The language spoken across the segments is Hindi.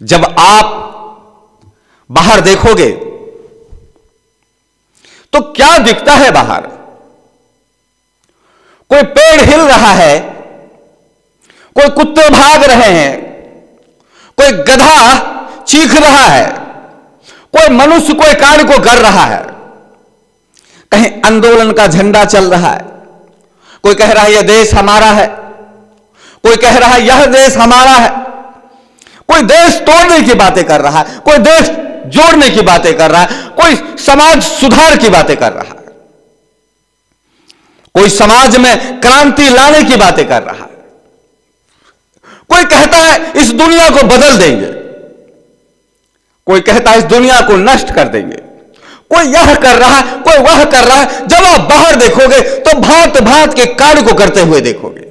जब आप बाहर देखोगे तो क्या दिखता है बाहर? कोई पेड़ हिल रहा है, कोई कुत्ते भाग रहे हैं, कोई गधा चीख रहा है, कोई मनुष्य कोई कार्य को कर रहा है, कहीं आंदोलन का झंडा चल रहा है, कोई कह रहा है यह देश हमारा है, कोई कह रहा है यह देश हमारा है, कोई देश तोड़ने की बातें कर रहा है, कोई देश जोड़ने की बातें कर रहा है, कोई समाज सुधार की बातें कर रहा है, कोई समाज में क्रांति लाने की बातें कर रहा है, कोई कहता है इस दुनिया को बदल देंगे, कोई कहता है इस दुनिया को नष्ट कर देंगे, कोई यह कर रहा है, कोई वह कर रहा है। जब आप बाहर देखोगे तो भांत भांत के कार्य को करते हुए देखोगे।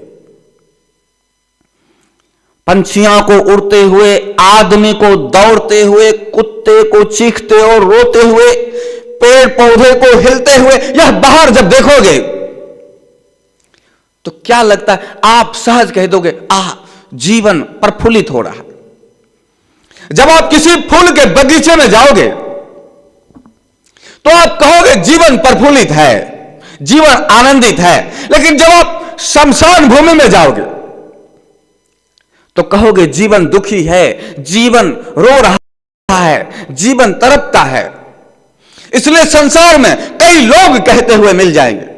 पंछियों को उड़ते हुए, आदमी को दौड़ते हुए, कुत्ते को चीखते और रोते हुए, पेड़ पौधे को हिलते हुए, यह बाहर जब देखोगे तो क्या लगता है? आप सहज कह दोगे जीवन प्रफुल्लित हो रहा है। जब आप किसी फूल के बगीचे में जाओगे तो आप कहोगे जीवन प्रफुल्लित है, जीवन आनंदित है। लेकिन जब आप शमशान भूमि में जाओगे तो कहोगे जीवन दुखी है, जीवन रो रहा है, जीवन तड़पता है। इसलिए संसार में कई लोग कहते हुए मिल जाएंगे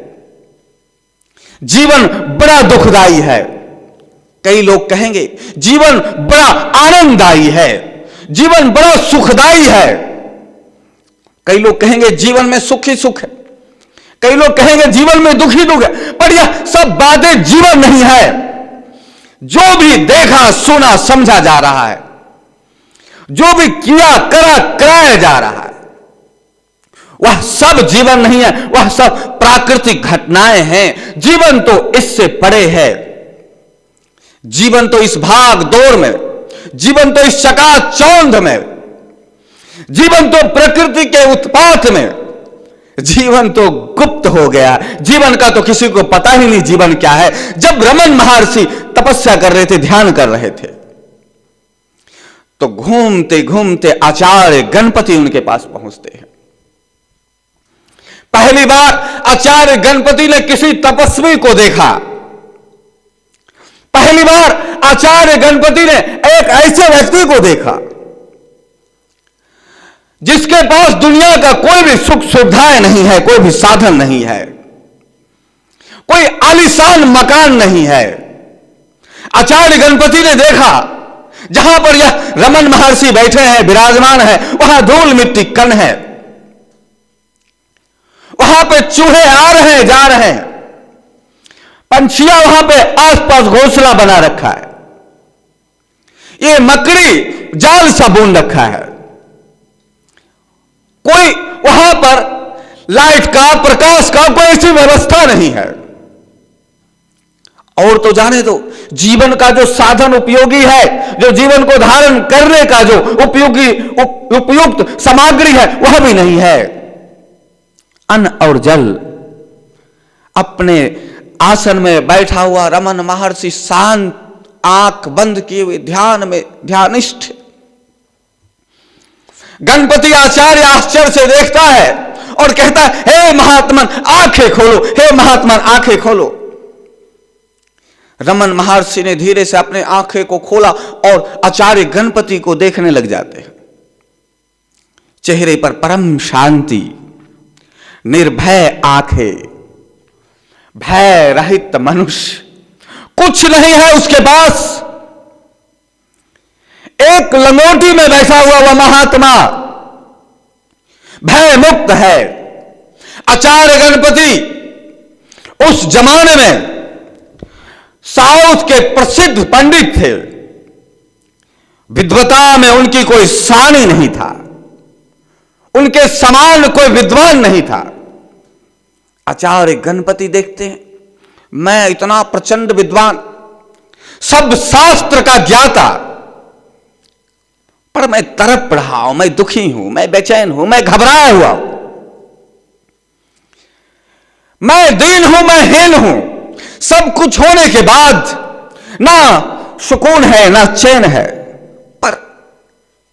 जीवन बड़ा दुखदाई है, कई लोग कहेंगे जीवन बड़ा आनंददायी है, जीवन बड़ा सुखदाई है, कई लोग कहेंगे जीवन में सुख ही सुख है, कई लोग कहेंगे जीवन में दुख ही दुख है। पर यह सब बातें जीवन नहीं है। जो भी देखा सुना समझा जा रहा है, जो भी किया करा कराया जा रहा है, वह सब जीवन नहीं है, वह सब प्राकृतिक घटनाएं हैं। जीवन तो इससे परे है। जीवन तो इस भाग दौड़ में, जीवन तो इस चकाचौंध में, जीवन तो प्रकृति के उत्पात में, जीवन तो गुप्त हो गया। जीवन का तो किसी को पता ही नहीं जीवन क्या है। जब रमन महर्षि तपस्या कर रहे थे, ध्यान कर रहे थे, तो घूमते घूमते आचार्य गणपति उनके पास पहुंचते हैं। पहली बार आचार्य गणपति ने किसी तपस्वी को देखा। पहली बार आचार्य गणपति ने एक ऐसे व्यक्ति को देखा जिसके पास दुनिया का कोई भी सुख सुविधाएं नहीं है, कोई भी साधन नहीं है, कोई आलीशान मकान नहीं है। आचार्य गणपति ने देखा जहां पर यह रमन महर्षि बैठे हैं, विराजमान है, वहां धूल मिट्टी कण है, वहां पे चूहे आ रहे हैं जा रहे हैं, पंछियां वहां पे आसपास घोंसला बना रखा है, ये मकड़ी जाल सा बुन रखा है, कोई वहां पर लाइट का प्रकाश का कोई ऐसी व्यवस्था नहीं है। और तो जाने दो, जीवन का जो साधन उपयोगी है, जो जीवन को धारण करने का जो उपयुक्त सामग्री है, वह भी नहीं है। अन्न और जल। अपने आसन में बैठा हुआ रमन महर्षि शांत आंख बंद किए हुए ध्यान में ध्यानिष्ठ। गणपति आचार्य आश्चर्य से देखता है और कहता है, हे महात्मन आंखें खोलो, हे महात्मन आंखें खोलो। रमन महर्षि ने धीरे से अपने आंखें को खोला और आचार्य गणपति को देखने लग जाते हैं। चेहरे पर परम शांति, निर्भय आंखें, भय रहित मनुष्य, कुछ नहीं है उसके पास। एक लंगोटी में बैठा हुआ वह महात्मा भय मुक्त है। आचार्य गणपति उस जमाने में साउथ के प्रसिद्ध पंडित थे। विद्वता में उनकी कोई शान ही नहीं था, उनके समान कोई विद्वान नहीं था। आचार्य गणपति देखते हैं, मैं इतना प्रचंड विद्वान, सब शास्त्र का ज्ञाता, पर मैं तड़प रहा हूं, मैं दुखी हूं, मैं बेचैन हूं, मैं घबराया हुआ हूं, मैं दीन हूं, मैं हीन हूं। सब कुछ होने के बाद ना सुकून है ना चैन है। पर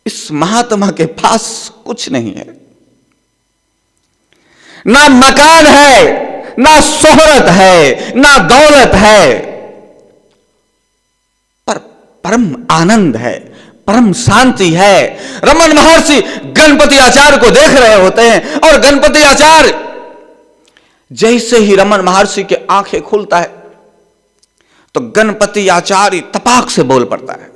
इस महात्मा के पास कुछ नहीं है, ना मकान है, ना शोहरत है, ना दौलत है, पर परम आनंद है, परम शांति है। रमन महर्षि गणपति आचार्य को देख रहे होते हैं और गणपति आचार्य जैसे ही रमन महर्षि के आंखें खुलता है तो गणपति आचार्य तपाक से बोल पड़ता है,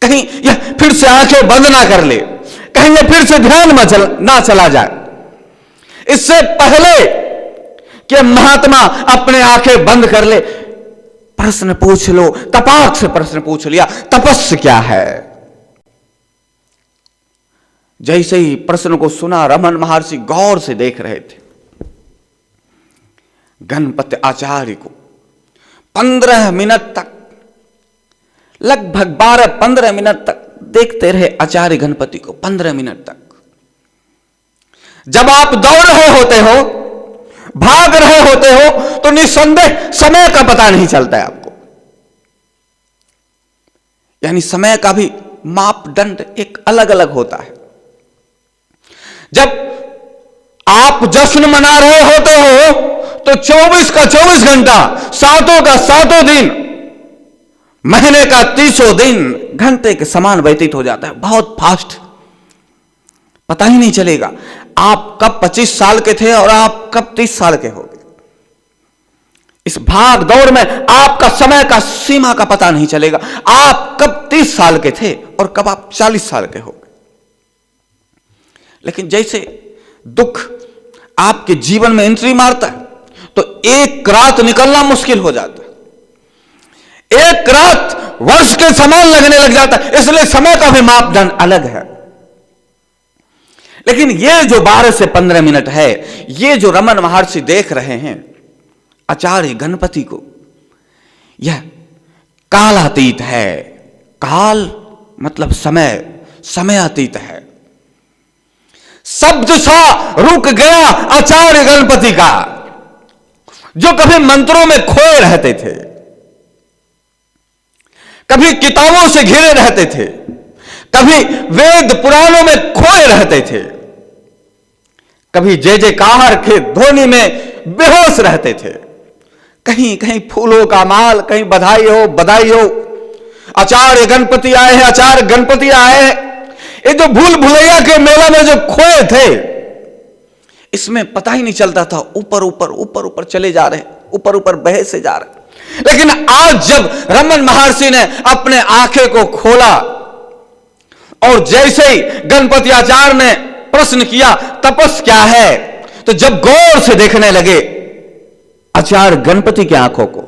कहीं यह फिर से आंखें बंद ना कर ले, कहीं यह फिर से ध्यान में ना चला जाए। इससे पहले कि महात्मा अपने आंखें बंद कर ले, प्रश्न पूछ लो, तपाक से प्रश्न पूछ लिया, तपस्या क्या है। जैसे ही प्रश्न को सुना रमन महर्षि गौर से देख रहे थे। गणपति आचार्य को 15 मिनट तक, लगभग 12-15 मिनट तक देखते रहे आचार्य गणपति को। 15 मिनट तक जब आप दौड़ रहे होते हो, भाग रहे होते हो, तो निस्संदेह समय का पता नहीं चलता है आपको। यानी समय का भी मापदंड एक अलग अलग होता है। जब आप जश्न मना रहे होते हो तो 24 का 24 घंटा, सातों का सातों दिन, महीने का 30 दिन घंटे के समान व्यतीत हो जाता है, बहुत फास्ट, पता ही नहीं चलेगा आप कब 25 साल के थे और आप कब 30 साल के हो गए। इस भाग दौड़ में आपका समय का सीमा का पता नहीं चलेगा, आप कब 30 साल के थे और कब आप 40 साल के हो गए। लेकिन जैसे दुख आपके जीवन में एंट्री मारता है तो एक रात निकलना मुश्किल हो जाता है, एक रात वर्ष के समान लगने लग जाता है। इसलिए समय का भी मापदंड अलग है। लेकिन ये जो 12 से 15 मिनट है, ये जो रमन महर्षि देख रहे हैं आचार्य गणपति को, यह कालातीत है। काल मतलब समय, समयातीत है। शब्द सा रुक गया आचार्य गणपति का, जो कभी मंत्रों में खोए रहते थे, कभी किताबों से घिरे रहते थे, कभी वेद पुराणों में खोए रहते थे, कभी जय जयकार के ध्वनि में बेहोश रहते थे, कहीं कहीं फूलों का माल, कहीं बधाई हो बधाई हो, आचार्य गणपति आए हैं, आचार्य गणपति आए हैं। ये जो भूल भुलैया के मेला में जो खोए थे, इसमें पता ही नहीं चलता था, ऊपर ऊपर ऊपर ऊपर चले जा रहे, ऊपर ऊपर बहे से जा रहे। लेकिन आज जब रमन महर्षि ने अपने आंखें को खोला और जैसे ही गणपति आचार्य ने प्रश्न किया तपस क्या है, तो जब गौर से देखने लगे आचार्य गणपति की आंखों को,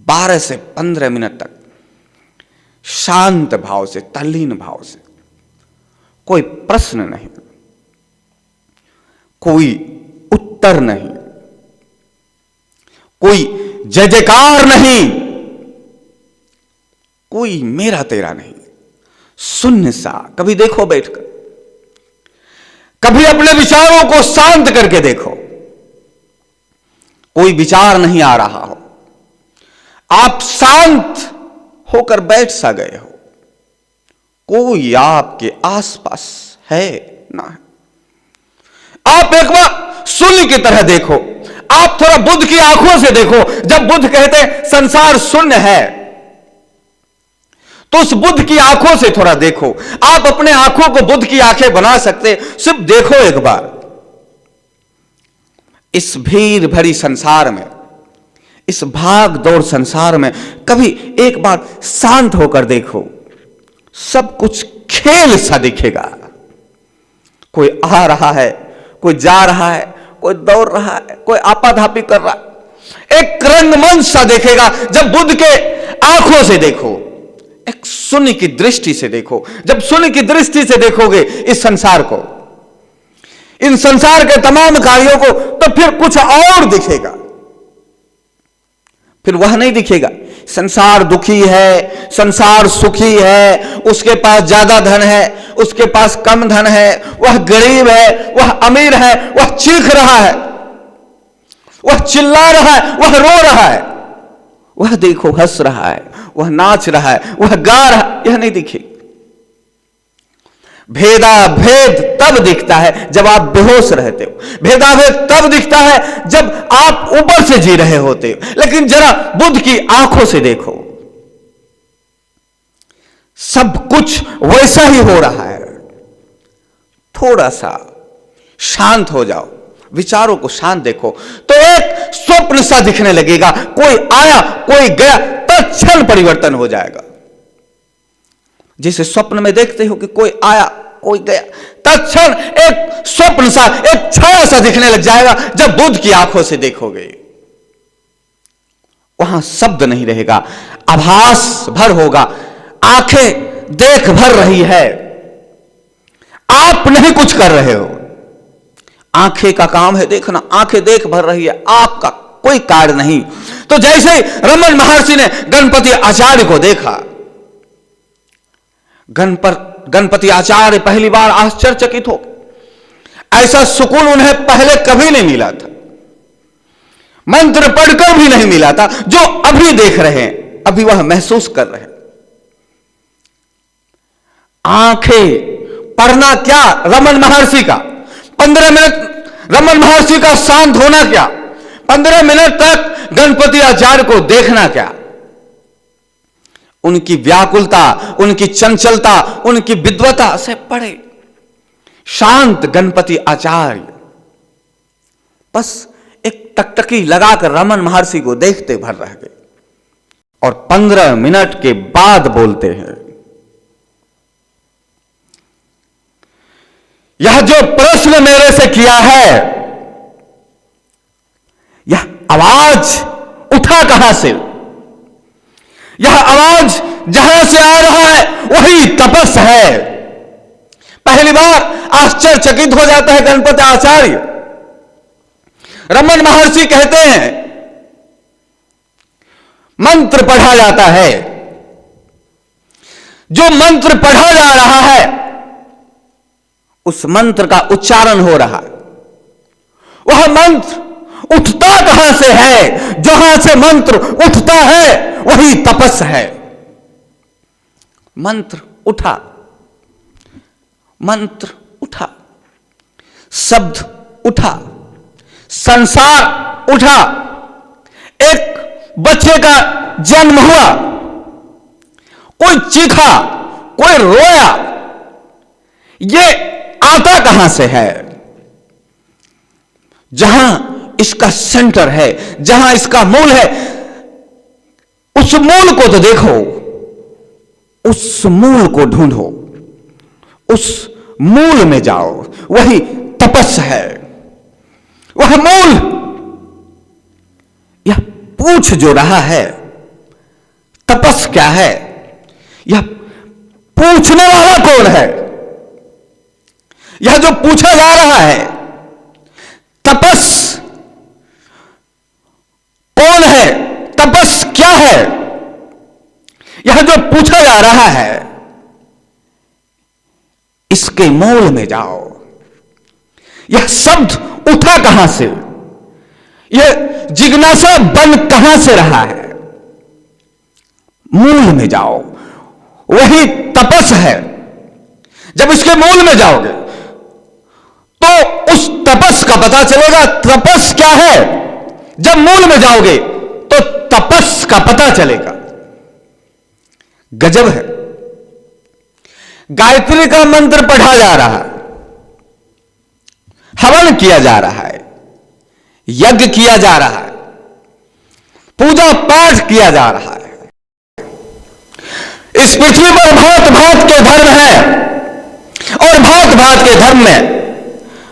12 से 15 मिनट तक शांत भाव से, तल्लीन भाव से, कोई प्रश्न नहीं, कोई उत्तर नहीं, कोई जय जयकार नहीं, कोई मेरा तेरा नहीं, शून्य सा। कभी देखो बैठकर, कभी अपने विचारों को शांत करके देखो, कोई विचार नहीं आ रहा हो, आप शांत होकर बैठ सा गए हो, कोई आपके आसपास है ना है। आप एक बार शून्य की तरह देखो, आप थोड़ा बुद्ध की आंखों से देखो। जब बुद्ध कहते हैं संसार शून्य है, तो उस बुद्ध की आंखों से थोड़ा देखो। आप अपने आंखों को बुद्ध की आंखें बना सकते, सिर्फ देखो एक बार। इस भीड़ भरी संसार में, इस भाग दौड़ संसार में कभी एक बार शांत होकर देखो, सब कुछ खेल सा दिखेगा। कोई आ रहा है, कोई जा रहा है, कोई दौड़ रहा है, कोई आपाधापी कर रहा है, एक रंगमंच सा देखेगा। जब बुद्ध के आंखों से देखो, एक शून्य की दृष्टि से देखो। जब शून्य की दृष्टि से देखोगे इस संसार को, इन संसार के तमाम कार्यों को, तो फिर कुछ और दिखेगा। फिर वह नहीं दिखेगा संसार दुखी है, संसार सुखी है, उसके पास ज्यादा धन है, उसके पास कम धन है, वह गरीब है, वह अमीर है, वह चीख रहा है, वह चिल्ला रहा है, वह रो रहा है, वह देखो हंस रहा है, वह नाच रहा है, वह गा रहा है, यह नहीं दिखेगा। भेदाभेद तब दिखता है जब आप बेहोश रहते हो, भेदाभेद तब दिखता है जब आप ऊपर से जी रहे होते हो। लेकिन जरा बुद्ध की आंखों से देखो, सब कुछ वैसा ही हो रहा है। थोड़ा सा शांत हो जाओ, विचारों को शांत देखो तो एक स्वप्न सा दिखने लगेगा। कोई आया कोई गया, तत्क्षण परिवर्तन हो जाएगा। जिसे स्वप्न में देखते हो कि कोई आया कोई गया, तत्क्षण एक स्वप्न सा, एक छाया सा दिखने लग जाएगा। जब बुद्ध की आंखों से देखोगे, वहां शब्द नहीं रहेगा, आभास भर होगा। आंखें देख भर रही है, आप नहीं कुछ कर रहे हो, आंखें का काम है देखना। आंखें देख भर रही है, आपका कोई कार्य नहीं। तो जैसे रमन महर्षि ने गणपति आचार्य को देखा, गणपति आचार्य पहली बार आश्चर्यचकित हो। ऐसा सुकून उन्हें पहले कभी नहीं मिला था, मंत्र पढ़कर भी नहीं मिला था। जो अभी देख रहे हैं, अभी वह महसूस कर रहे हैं। आंखें पढ़ना क्या रमन महर्षि का, 15 मिनट रमन महर्षि का शांत होना क्या, 15 मिनट तक गणपति आचार्य को देखना क्या। उनकी व्याकुलता, उनकी चंचलता, उनकी विद्वता से पढ़े। शांत गणपति आचार्य बस एक टकटकी लगाकर रमन महर्षि को देखते भर रह गए और 15 मिनट के बाद बोलते हैं, यह जो प्रश्न मेरे से किया है, यह आवाज उठा कहां से? यह आवाज जहां से आ रहा है वही तपस है। पहली बार आश्चर्यचकित हो जाता है गणपति आचार्य। रमन महर्षि कहते हैं, मंत्र पढ़ा जाता है, जो मंत्र पढ़ा जा रहा है उस मंत्र का उच्चारण हो रहा है। वह मंत्र उठता कहां से है? जहां से मंत्र उठता है वही तपस है। मंत्र उठा, मंत्र उठा, शब्द उठा, संसार उठा। एक बच्चे का जन्म हुआ, कोई चीखा, कोई रोया, ये आता कहां से है? जहां इसका सेंटर है, जहां इसका मूल है, उस मूल को तो देखो, उस मूल को ढूंढो, उस मूल में जाओ, वही तपस है। वह मूल, यह पूछ जो रहा है तपस क्या है, यह पूछने वाला कौन है? यह जो पूछा जा रहा है तपस कौन है, तपस क्या है, यह जो पूछा जा रहा है, इसके मूल में जाओ। यह शब्द उठा कहां से, यह जिज्ञासा बन कहां से रहा है? मूल में जाओ, वही तपस है। जब इसके मूल में जाओगे तो उस तपस का पता चलेगा। तपस क्या है? जब मूल में जाओगे तो तपस का पता चलेगा। गजब है। गायत्री का मंत्र पढ़ा जा रहा है, हवन किया जा रहा है, यज्ञ किया जा रहा है, पूजा पाठ किया जा रहा है। इस पृथ्वी पर भांत भांत के धर्म हैं और भांत भांत के धर्म में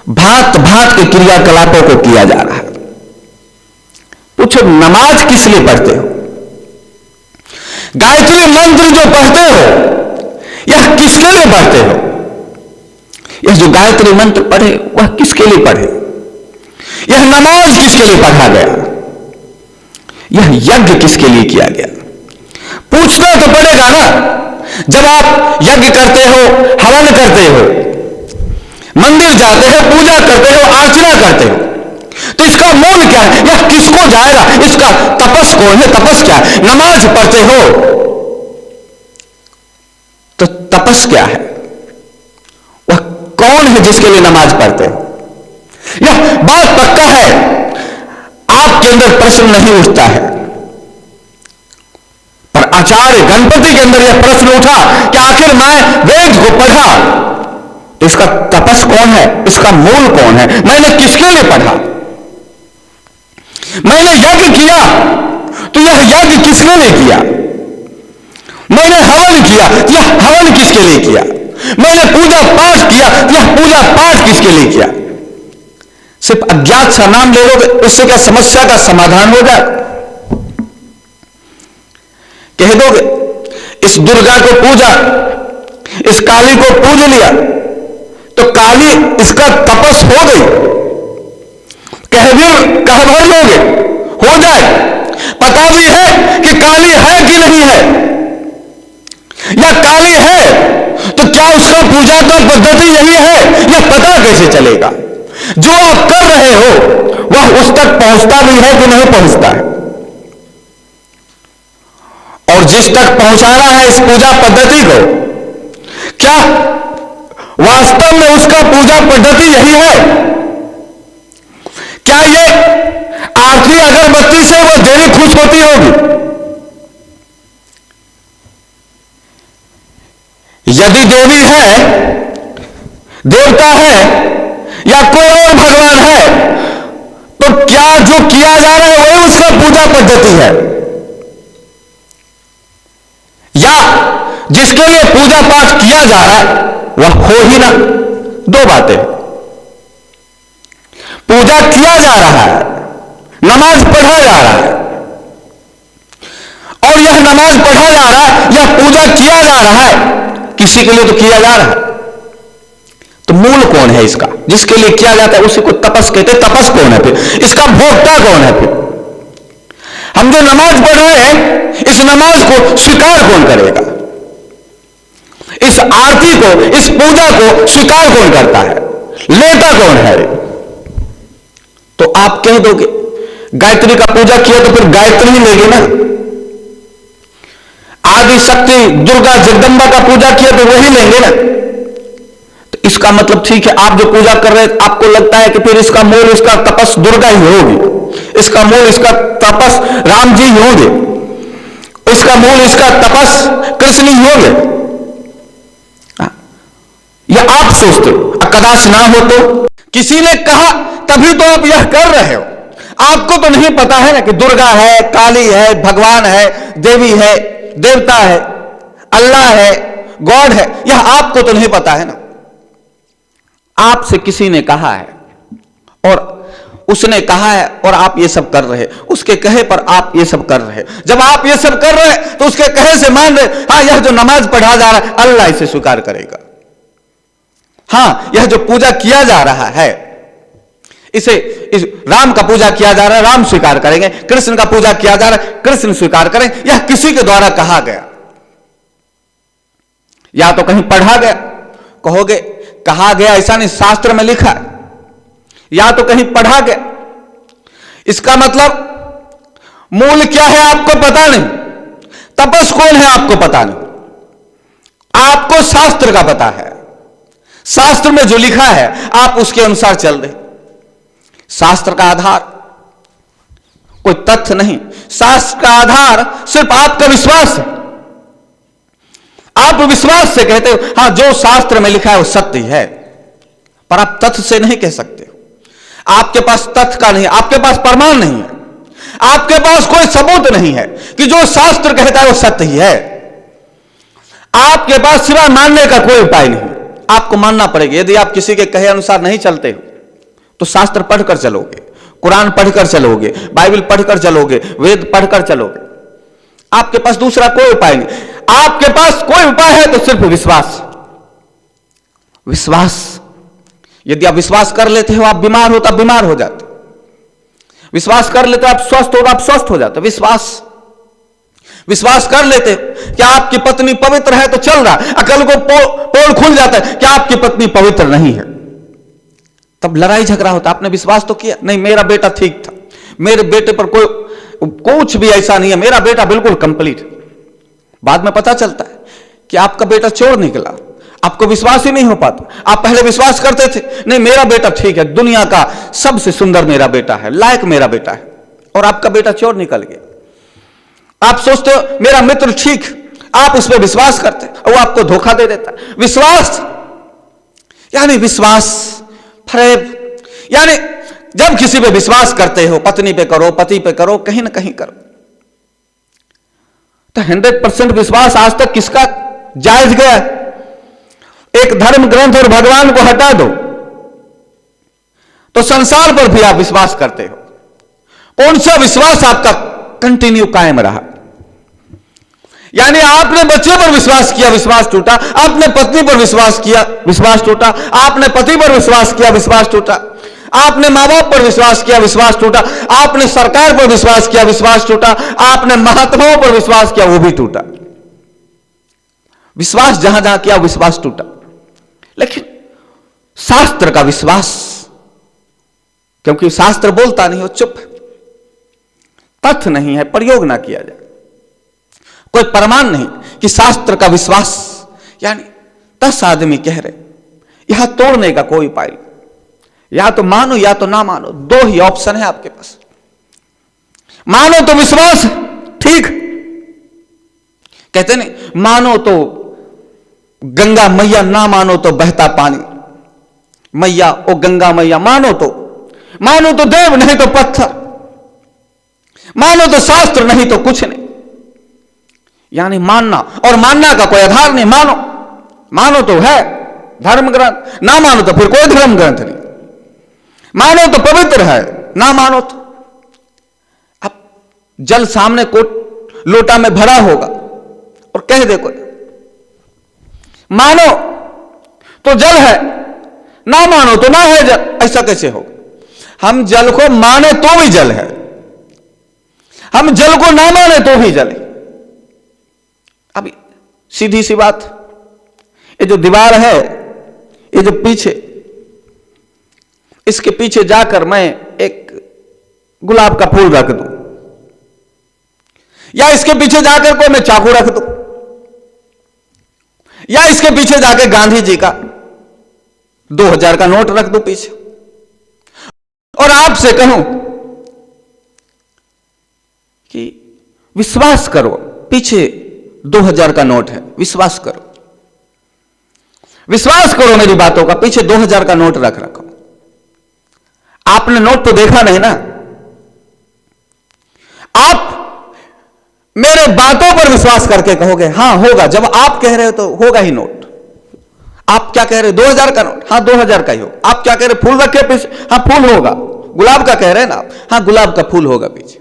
भांत भांत के क्रियाकलापों को किया जा रहा है। पूछो, नमाज किस लिए पढ़ते हो? गायत्री मंत्र जो पढ़ते हो यह किसके लिए पढ़ते हो? यह जो गायत्री मंत्र पढ़े वह किसके लिए पढ़े? यह नमाज किसके लिए पढ़ा गया? यह यज्ञ किसके लिए किया गया? पूछना तो पड़ेगा ना। जब आप यज्ञ करते हो, हवन करते हो, मंदिर जाते हो, पूजा करते हो, अर्चना करते हो, तो इसका मूल क्या है? यह किसको जाएगा? इसका तपस कौन है? तपस क्या है? नमाज पढ़ते हो तो तपस क्या है? कौन है जिसके लिए नमाज पढ़ते हैं? यह बात पक्का है, आपके अंदर प्रश्न नहीं उठता है, पर आचार्य गणपति के अंदर यह प्रश्न उठा कि आखिर मैं वेद को पढ़ा तो इसका तपस कौन है, इसका मूल कौन है? मैंने किसके लिए पढ़ा? मैंने यज्ञ किया तो यह यज्ञ किसके लिए किया? मैंने हवन किया, यह हवन किसके लिए किया? मैंने पूजा पाठ किया, यह पूजा पाठ किसके लिए किया? सिर्फ अज्ञात सा नाम ले लोगे, उससे क्या समस्या का समाधान हो जाए? कह दोगे इस दुर्गा को पूजा, इस काली को पूज लिया तो काली इसका तपस हो गई, कह भर लोगे हो जाए। पता भी है कि काली है कि नहीं है, या काली है तो क्या उसका पूजा का पद्धति यही है, यह पता कैसे चलेगा? जो आप कर रहे हो वह उस तक पहुंचता भी है कि नहीं पहुंचता है? और जिस तक पहुंचाना है इस पूजा पद्धति को, क्या वास्तव में उसका पूजा पद्धति यही है? क्या ये आरती अगरबत्ती से वो देवी खुश होती होगी? यदि देवी है, देवता है या कोई और भगवान है, तो क्या जो किया जा रहा है वही उसका पूजा पद्धति है? या जिसके लिए पूजा पाठ किया जा रहा है वह हो ही ना? दो बातें, पूजा किया जा रहा है, नमाज पढ़ा जा रहा है, और यह नमाज पढ़ा जा रहा है, यह पूजा किया जा रहा है, किसी के लिए तो किया जा रहा है। तो मूल कौन है इसका? जिसके लिए किया जाता है उसी को तपस कहते हैं। तपस कौन है फिर? इसका भोक्ता कौन है फिर? हम जो नमाज पढ़ रहे हैं, इस नमाज को स्वीकार कौन करेगा? इस आरती को, इस पूजा को स्वीकार कौन करता है? लेता कौन है? तो आप कह दोगे गायत्री का पूजा किया तो फिर गायत्री ही लेगी ना। आदि शक्ति दुर्गा जगदंबा का पूजा किया तो वही लेंगे ना। तो इसका मतलब ठीक है, आप जो पूजा कर रहे हैं आपको लगता है कि फिर इसका मूल, इसका तपस दुर्गा ही होगी, इसका मूल, इसका तपस राम जी ही होंगे, इसका मूल, इसका तपस कृष्ण ही होंगे। यह आप सोचते हो, कदाच ना हो तो किसी ने कहा तभी तो आप यह कर रहे हो। आपको तो नहीं पता है ना कि दुर्गा है, काली है, भगवान है, देवी है, देवता है, अल्लाह है, गॉड है, यह आपको तो नहीं पता है ना। आपसे किसी ने कहा है और उसने कहा है और आप ये सब कर रहे, उसके कहे पर आप ये सब कर रहे। जब आप ये सब कर रहे तो उसके कहे से मान रहे, हाँ यह जो नमाज पढ़ा जा रहा है अल्लाह इसे स्वीकार करेगा, हाँ यह जो पूजा किया जा रहा है इसे, इस राम का पूजा किया जा रहा है राम स्वीकार करेंगे, कृष्ण का पूजा किया जा रहा है कृष्ण स्वीकार करेंगे। यह किसी के द्वारा कहा गया, या तो कहीं पढ़ा गया, कहोगे कहा गया ऐसा नहीं, शास्त्र में लिखा है, या तो कहीं पढ़ा गया। इसका मतलब मूल क्या है आपको पता नहीं, तपस कौन है आपको पता नहीं, आपको शास्त्र का पता है, शास्त्र में जो लिखा है आप उसके अनुसार चल रहे। शास्त्र का आधार कोई तथ्य नहीं, शास्त्र का आधार सिर्फ आपका विश्वास है। आप विश्वास से कहते हो हां जो शास्त्र में लिखा है वो सत्य है, पर आप तथ्य से नहीं कह सकते। आपके पास तथ्य का नहीं, आपके पास प्रमाण नहीं है, आपके पास कोई सबूत नहीं है कि जो शास्त्र कहता है वो सत्य ही है। आपके पास सिवाय मानने का कोई उपाय नहीं, आपको मानना पड़ेगा। यदि आप किसी के कहे अनुसार नहीं चलते हो तो शास्त्र पढ़कर चलोगे, कुरान पढ़कर चलोगे, बाइबल पढ़कर चलोगे, वेद पढ़कर चलोगे, आपके पास दूसरा कोई उपाय नहीं। आपके पास कोई उपाय है तो सिर्फ विश्वास। विश्वास, यदि आप विश्वास कर लेते हो आप बीमार हो तो आप बीमार हो जाते, विश्वास कर लेते हो आप स्वस्थ हो तो आप स्वस्थ हो जाते। विश्वास कर लेते कि आपकी पत्नी पवित्र है तो चल रहा, अकल को पोल खुल जाता है कि आपकी पत्नी पवित्र नहीं है, तब लड़ाई झगड़ा होता। आपने विश्वास तो किया, नहीं मेरा बेटा ठीक था, मेरे बेटे पर कुछ भी ऐसा नहीं है, मेरा बेटा बिल्कुल कंप्लीट। बाद में पता चलता है कि आपका बेटा चोर निकला, आपको विश्वास ही नहीं हो पाता। आप पहले विश्वास करते थे, नहीं मेरा बेटा ठीक है, दुनिया का सबसे सुंदर मेरा बेटा है, लायक मेरा बेटा है, और आपका बेटा चोर निकल गया। आप सोचते हो मेरा मित्र ठीक, आप उस पर विश्वास करते और वो आपको धोखा दे देता। विश्वास यानी विश्वास फरेब, यानी जब किसी पे विश्वास करते हो, पत्नी पे करो, पति पे करो, कहीं ना कहीं करो, तो 100% विश्वास आज तक किसका जायज गया? एक धर्म ग्रंथ और भगवान को हटा दो तो संसार पर भी आप विश्वास करते हो। कौन सा विश्वास आपका कंटिन्यू कायम रहा? यानी आपने बच्चे पर विश्वास किया, विश्वास टूटा। आपने पत्नी पर विश्वास किया, विश्वास टूटा। आपने पति पर विश्वास किया, विश्वास टूटा। आपने मां बाप पर विश्वास किया, विश्वास टूटा। आपने सरकार पर विश्वास किया, विश्वास टूटा। आपने महात्माओं पर विश्वास किया, वो भी टूटा। विश्वास जहां जहां किया विश्वास टूटा। लेकिन शास्त्र का विश्वास, क्योंकि शास्त्र बोलता नहीं, वो चुप, तथ्य नहीं है, प्रयोग ना किया जाए, कोई प्रमाण नहीं कि शास्त्र का विश्वास, यानी 10 आदमी कह रहे, यहां तोड़ने का कोई उपाय नहीं, या तो मानो या तो ना मानो, 2 ही ऑप्शन है आपके पास। मानो तो विश्वास ठीक, कहते नहीं, मानो तो गंगा मैया, ना मानो तो बहता पानी। मैया ओ गंगा मैया, मानो तो देव, नहीं तो पत्थर, मानो तो शास्त्र, नहीं तो कुछ नहीं। यानी मानना, और मानना का कोई आधार नहीं। मानो तो है धर्म ग्रंथ, ना मानो तो फिर कोई धर्म ग्रंथ नहीं। मानो तो पवित्र है, ना मानो तो। अब जल सामने को लोटा में भरा होगा और कह दे कोई, मानो तो जल है, ना मानो तो ना है जल, ऐसा कैसे होगा? हम जल को माने तो भी जल है, हम जल को ना माने तो भी जल है। अभी सीधी सी बात, ये जो दीवार है, ये जो पीछे, इसके पीछे जाकर मैं एक गुलाब का फूल रख दूं, या इसके पीछे जाकर कोई मैं चाकू रख दूं, या इसके पीछे जाकर गांधी जी का 2000 का नोट रख दूं पीछे, और आपसे कहूं कि विश्वास करो, पीछे 2000 का नोट है, विश्वास करो, विश्वास करो मेरी बातों का, पीछे 2000 का नोट रख रखो। आपने नोट तो देखा नहीं ना, आप मेरे बातों पर विश्वास करके कहोगे हां होगा, जब आप कह रहे हो तो होगा ही नोट। आप क्या कह रहे हो? 2000 का नोट, हां 2000 का ही हो। आप क्या कह रहे? फूल रखे पीछे, हां फूल होगा। गुलाब का कह रहे हैं ना, हां गुलाब का फूल होगा पीछे।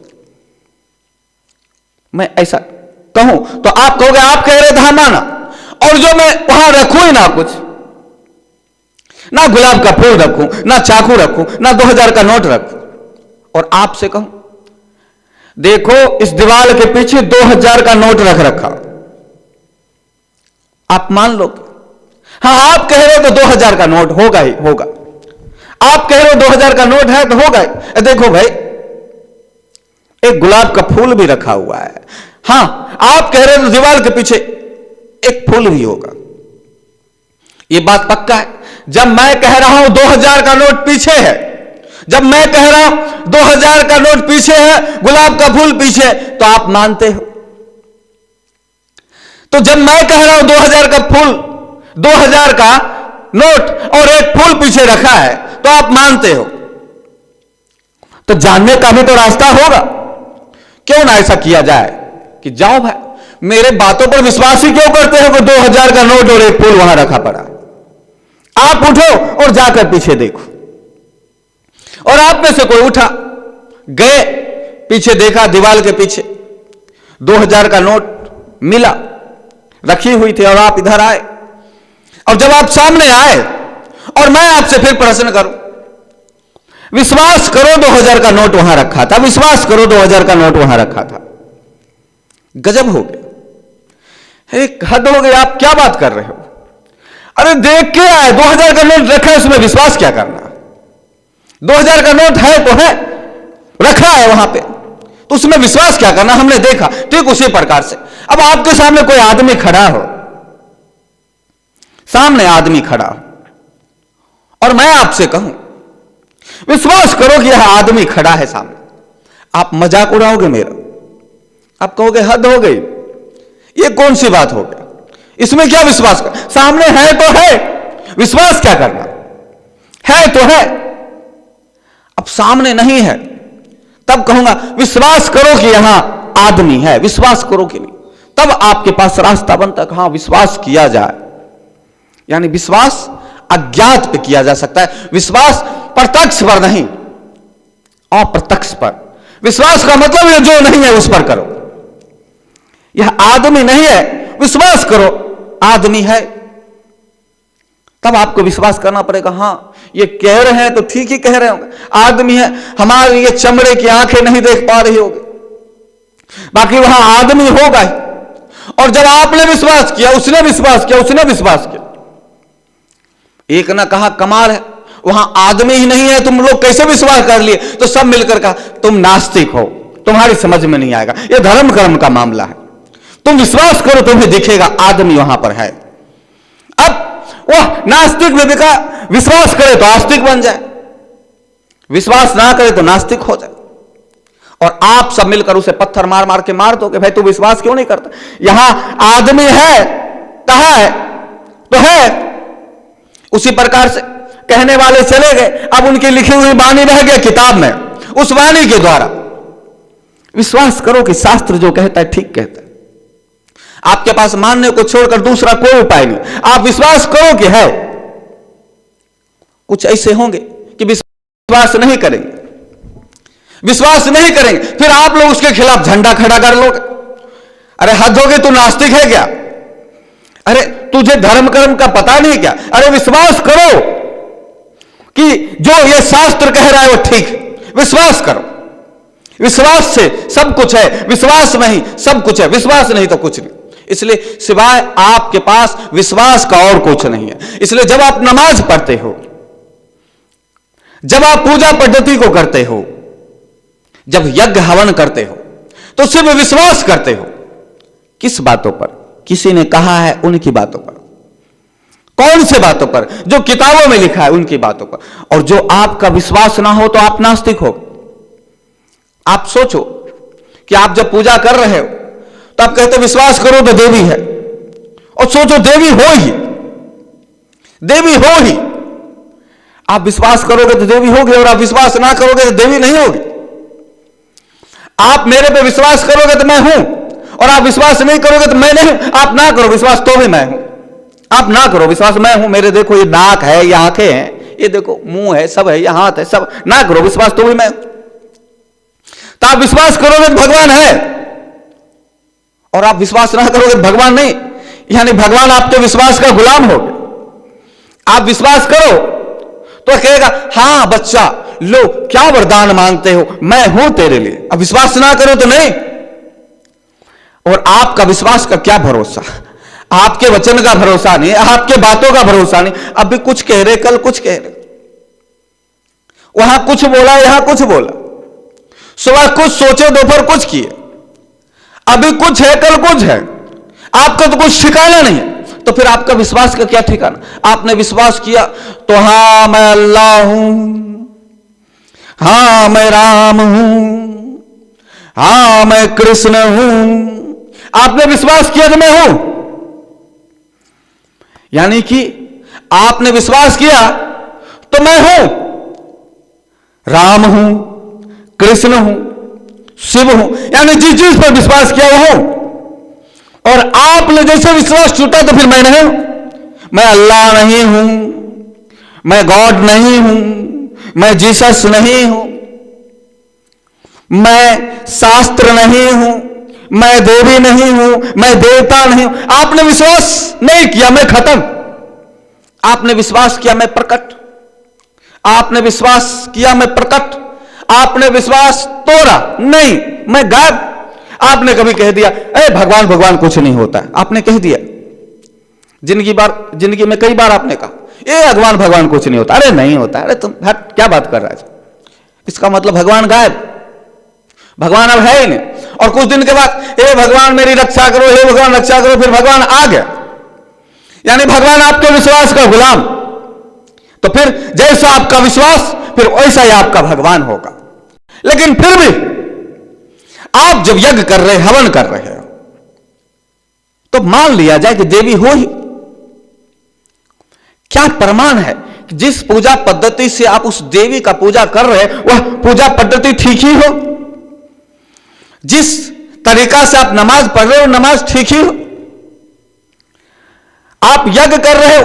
मैं ऐसा कहूं तो आप कहोगे आप कह रहे थे हाँ माना, और जो मैं वहां रखूं ही ना कुछ, ना गुलाब का फूल रखूं, ना चाकू रखूं, ना 2000 का नोट रखूं, और आपसे कहूं देखो इस दीवार के पीछे 2000 का नोट रख रखा, आप मान लो हां आप कह रहे हो तो 2000 का नोट होगा ही होगा। आप कह रहे हो 2000 का नोट है तो होगा ही। देखो भाई एक गुलाब का फूल भी रखा हुआ है, हां आप कह रहे हो तो दीवार के पीछे एक फूल भी होगा। यह बात पक्का है। जब मैं कह रहा हूं 2000 का नोट पीछे है, जब मैं कह रहा हूं 2000 का नोट पीछे है, गुलाब का फूल पीछे है, तो आप मानते हो। तो जब मैं कह रहा हूं 2000 का फूल, 2000 का नोट और एक फूल पीछे रखा है, तो आप मानते हो। तो जानने का भी तो रास्ता होगा। क्यों ना ऐसा किया जाए कि जाओ भाई मेरे बातों पर विश्वास ही क्यों करते हो कि 2000 का नोट और एक फूल वहां रखा पड़ा। आप उठो और जाकर पीछे देखो, और आप में से कोई उठा, गए पीछे देखा, दीवार के पीछे 2000 का नोट मिला, रखी हुई थी, और आप इधर आए, और जब आप सामने आए और मैं आपसे फिर प्रश्न करूं, विश्वास करो 2000 का नोट वहां रखा था, विश्वास करो 2000 का नोट वहां रखा था। गजब हो गया, एक हद हो गई। आप क्या बात कर रहे हो? अरे देख के आए 2000 का नोट रखा है, उसमें विश्वास क्या करना? 2000 का नोट है तो है, रखा है वहां पे, तो उसमें विश्वास क्या करना? हमने देखा। ठीक उसी प्रकार से अब आपके सामने कोई आदमी खड़ा हो, सामने आदमी खड़ा और मैं आपसे कहूं विश्वास करो कि यह आदमी खड़ा है सामने, आप मजाक उड़ाओगे मेरा, आप कहोगे हद हो गई, ये कौन सी बात हो गई, इसमें क्या विश्वास कर, सामने है तो है, विश्वास क्या करना, है तो है। अब सामने नहीं है तब कहूंगा विश्वास करो कि यहां आदमी है, विश्वास करो कि नहीं, तब आपके पास रास्ता बनता है, हां विश्वास किया जाए। यानी विश्वास अज्ञात पे किया जा सकता है, विश्वास प्रत्यक्ष पर नहीं, अप्रत्यक्ष पर। विश्वास का मतलब है जो नहीं है उस पर करो, यह आदमी नहीं है, विश्वास करो आदमी है, तब आपको विश्वास करना पड़ेगा। हां ये कह रहे हैं तो ठीक ही कह रहे होंगे, आदमी है, हमारी ये चमड़े की आंखें नहीं देख पा रही होगी, बाकी वहां आदमी होगा ही। और जब आपने विश्वास किया, उसने विश्वास किया, उसने विश्वास किया, एक ने कहा कमाल है, वहां आदमी ही नहीं है, तुम लोग कैसे विश्वास कर लिए, तो सब मिलकर कहा तुम नास्तिक हो, तुम्हारी समझ में नहीं आएगा, यह धर्म कर्म का मामला है, तुम विश्वास करो तुम्हें दिखेगा आदमी वहां पर है। अब वह नास्तिक भी दिखा, विश्वास करे तो आस्तिक बन जाए, विश्वास ना करे तो नास्तिक हो जाए, और आप सब मिलकर उसे पत्थर मार मार के मार दोगे, भाई तू विश्वास क्यों नहीं करता, यहां आदमी है, कहा है तो है। उसी प्रकार से कहने वाले चले गए, अब उनकी लिखी हुई वाणी रह गई किताब में, उस वाणी के द्वारा विश्वास करो कि शास्त्र जो कहता है ठीक कहता है, आपके पास मानने को छोड़कर दूसरा कोई उपाय नहीं, आप विश्वास करो कि है। कुछ ऐसे होंगे कि विश्वास नहीं करेंगे, विश्वास नहीं करेंगे, फिर आप लोग उसके खिलाफ झंडा खड़ा कर लोगे, अरे हद हो गई, तू नास्तिक है क्या, अरे तुझे धर्म कर्म का पता नहीं क्या, अरे विश्वास करो कि जो ये शास्त्र कह रहा है वो ठीक, विश्वास करो, विश्वास से सब कुछ है, विश्वास में ही सब कुछ है, विश्वास नहीं तो कुछ नहीं। इसलिए सिवाय आपके पास विश्वास का और कुछ नहीं है। इसलिए जब आप नमाज पढ़ते हो, जब आप पूजा पद्धति को करते हो, जब यज्ञ हवन करते हो, तो सिर्फ विश्वास करते हो। किस बातों पर? किसी ने कहा है उनकी बातों पर। कौन से बातों पर? जो किताबों में लिखा है उनकी बातों पर। और जो आपका विश्वास ना हो तो आप नास्तिक हो। आप सोचो कि आप जब पूजा कर रहे हो तो आप कहते विश्वास करो तो देवी है, और सोचो देवी हो ही, देवी हो ही, आप विश्वास करोगे तो देवी होगी, और आप विश्वास ना करोगे तो देवी नहीं होगी। आप मेरे पे विश्वास करोगे तो मैं हूं, और आप विश्वास नहीं करोगे तो मैं नहीं हूं। आप ना करो विश्वास तो भी मैं हूं, आप ना करो विश्वास मैं हूं, मेरे देखो ये नाक है, ये आंखें हैं, ये देखो मुंह है, सब है, ये हाथ है, सब, ना करो विश्वास तो भी मैं हूं। तो आप विश्वास करोगे तो भगवान है, और आप विश्वास ना करोगे तो भगवान नहीं, यानी भगवान आपके विश्वास का गुलाम हो गया। आप विश्वास करो तो कहेगा हां बच्चा लो क्या वरदान मांगते हो, मैं हूं तेरे लिए। अब विश्वास ना करो तो नहीं। और आपका विश्वास का क्या भरोसा, आपके वचन का भरोसा नहीं, आपके बातों का भरोसा नहीं। अभी कुछ कह रहे, कल कुछ कह रहे, वहां कुछ बोला, यहां कुछ बोला, सुबह कुछ सोचे, दोपहर कुछ किए, अभी कुछ है, कल कुछ है, आपका तो कुछ ठिकाना नहीं है। तो फिर आपका विश्वास का क्या ठिकाना? आपने विश्वास किया तो हां मैं अल्लाह हूं, हां मैं राम हूं, हां मैं कृष्ण हूं। आपने विश्वास किया तो मैं हूं, यानी कि आपने विश्वास किया तो मैं हूं, राम हूं, कृष्ण हूं, शिव हूं, यानी जिस चीज पर विश्वास किया वो हूं। और आपने जैसे विश्वास छूटा तो फिर मैं नहीं हूं, मैं अल्लाह नहीं हूं, मैं गॉड नहीं हूं, मैं जीसस नहीं हूं, मैं शास्त्र नहीं हूं, मैं देवी नहीं हूं, मैं देवता नहीं हूं। आपने विश्वास नहीं किया, मैं खत्म। आपने विश्वास किया मैं प्रकट, आपने विश्वास किया मैं प्रकट, आपने विश्वास तोड़ा नहीं, मैं गायब। आपने कभी कह दिया अरे भगवान भगवान कुछ नहीं होता है, आपने कह दिया। जिंदगी में कई बार आपने कहा ए भगवान भगवान कुछ नहीं होता, अरे नहीं होता, अरे तुम हट क्या बात कर रहा है, इसका मतलब भगवान गायब, भगवान अब है ही नहीं। और कुछ दिन के बाद हे भगवान मेरी रक्षा करो, हे भगवान रक्षा करो, फिर भगवान आ गया। यानी भगवान आपके विश्वास का गुलाम। तो फिर जैसा आपका विश्वास फिर वैसा ही आपका भगवान होगा। लेकिन फिर भी आप जब यज्ञ कर रहे, हवन कर रहे हो, तो मान लिया जाए कि देवी हो ही, क्या प्रमाण है कि जिस पूजा पद्धति से आप उस देवी का पूजा कर रहे हैं वह पूजा पद्धति ठीक ही हो? जिस तरीका से आप नमाज पढ़ रहे हो नमाज ठीक ही हो? आप यज्ञ कर रहे हो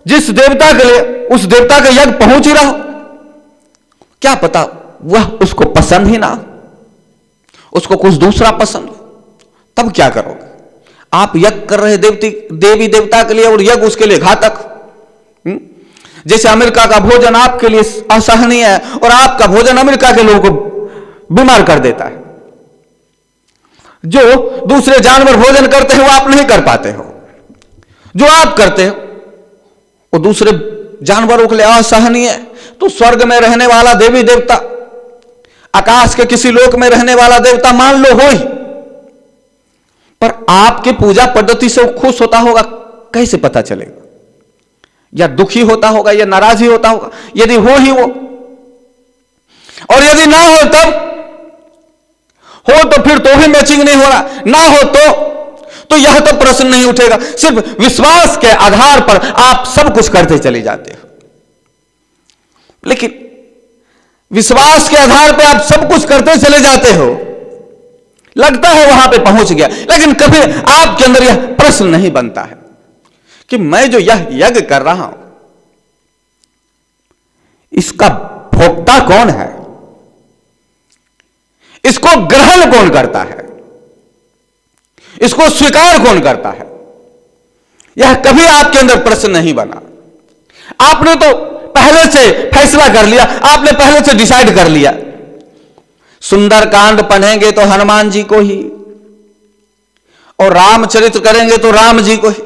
जिस देवता के लिए, उस देवता का यज्ञ पहुंच ही रहा हो, क्या पता वह उसको पसंद ही ना, उसको कुछ दूसरा पसंद हो, तब क्या करोगे? आप यज्ञ कर रहे देवी देवता के लिए और यज्ञ उसके लिए घातक। जैसे अमेरिका का भोजन आपके लिए असहनीय है और आपका भोजन अमेरिका के लोगों को बीमार कर देता है। जो दूसरे जानवर भोजन करते हैं वो आप नहीं कर पाते हो, जो आप करते हो वो दूसरे जानवरों के लिए असहनीय है। तो स्वर्ग में रहने वाला देवी देवता, आकाश के किसी लोक में रहने वाला देवता मान लो हो ही, पर आपके पूजा पद्धति से वो खुश होता होगा कैसे पता चलेगा? या दुखी होता होगा या नाराज ही होता होगा, यदि हो ही वो। और यदि ना हो तब हो तो फिर तो भी मैचिंग नहीं हो रहा, ना हो तो यह तो प्रश्न नहीं उठेगा। सिर्फ विश्वास के आधार पर आप सब कुछ करते चले जाते हो। लेकिन विश्वास के आधार पर आप सब कुछ करते चले जाते हो, लगता है वहां पे पहुंच गया, लेकिन कभी आपके अंदर यह प्रश्न नहीं बनता है कि मैं जो यह यज्ञ कर रहा हूं इसका भोक्ता कौन है, इसको ग्रहण कौन करता है, इसको स्वीकार कौन करता है? यह कभी आपके अंदर प्रश्न नहीं बना। आपने तो पहले से फैसला कर लिया, आपने पहले से डिसाइड कर लिया, सुंदरकांड पढ़ेंगे तो हनुमान जी को ही, और रामचरित्र करेंगे तो राम जी को ही,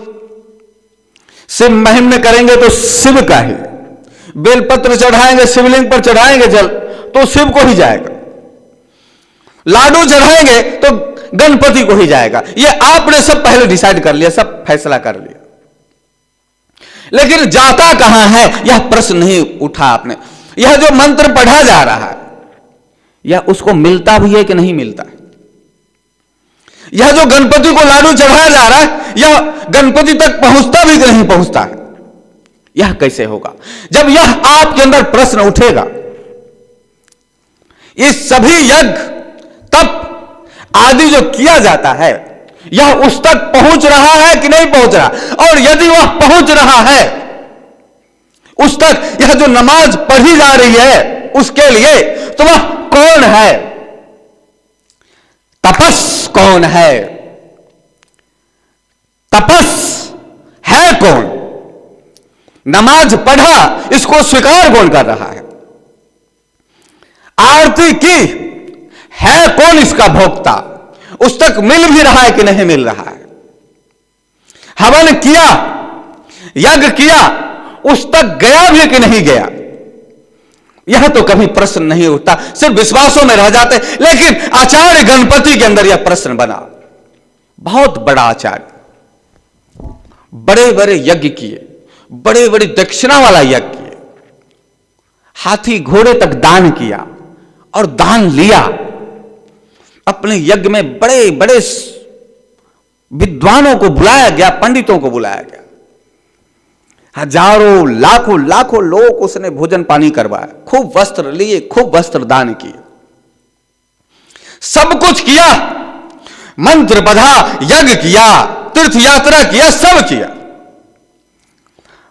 शिव महिम में करेंगे तो शिव का ही, बेलपत्र चढ़ाएंगे शिवलिंग पर चढ़ाएंगे जल तो शिव को ही जाएगा, लाडू चढ़ाएंगे तो गणपति को ही जाएगा। यह आपने सब पहले डिसाइड कर लिया, सब फैसला कर लिया। लेकिन जाता कहां है यह प्रश्न नहीं उठा आपने। यह जो मंत्र पढ़ा जा रहा है यह उसको मिलता भी है कि नहीं मिलता है? यह जो गणपति को लाडू चढ़ाया जा रहा है यह गणपति तक पहुंचता भी कि नहीं पहुंचता है? यह कैसे होगा? जब यह आपके अंदर प्रश्न उठेगा, ये सभी यज्ञ तप आदि जो किया जाता है यह उस तक पहुंच रहा है कि नहीं पहुंच रहा? और यदि वह पहुंच रहा है उस तक, यह जो नमाज पढ़ी जा रही है उसके लिए, तो वह कौन है? तपस कौन है? तपस है कौन? नमाज पढ़ा इसको स्वीकार कौन कर रहा है? आरती की है कौन इसका भोक्ता? उस तक मिल भी रहा है कि नहीं मिल रहा है? हवन किया, यज्ञ किया, उस तक गया भी कि नहीं गया? यह तो कभी प्रश्न नहीं उठता, सिर्फ विश्वासों में रह जाते। लेकिन आचार्य गणपति के अंदर यह प्रश्न बना। बहुत बड़ा आचार्य, बड़े बड़े यज्ञ किए, बड़े बड़े दक्षिणा वाला यज्ञ किए, हाथी घोड़े तक दान किया और दान लिया। अपने यज्ञ में बड़े बड़े विद्वानों को बुलाया गया, पंडितों को बुलाया गया, हजारों लाखों लाखों लोग उसने भोजन पानी करवाया, खूब वस्त्र लिए, खूब वस्त्र दान किए, सब कुछ किया, मंत्र पढ़ा, यज्ञ किया, तीर्थ यात्रा किया, सब किया,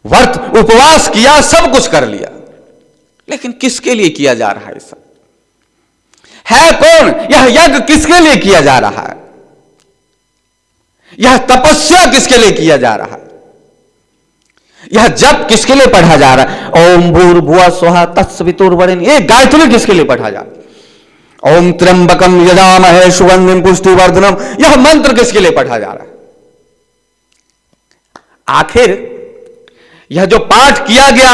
व्रत उपवास किया, सब कुछ कर लिया। लेकिन किसके लिए किया जा रहा है सब? है कौन? यह यज्ञ किसके लिए किया जा रहा है? यह तपस्या किसके लिए किया जा रहा है? यह जप किसके लिए पढ़ा जा रहा है? ओम भूर्भुवः स्वः तत्सवितुर्वरेण्यं, ये गायत्री किसके लिए पढ़ा जा रहा है? ओम त्र्यंबकम यजामहे सुगंधिं पुष्टिवर्धनम, यह मंत्र किसके लिए पढ़ा जा रहा है? आखिर यह जो पाठ किया गया,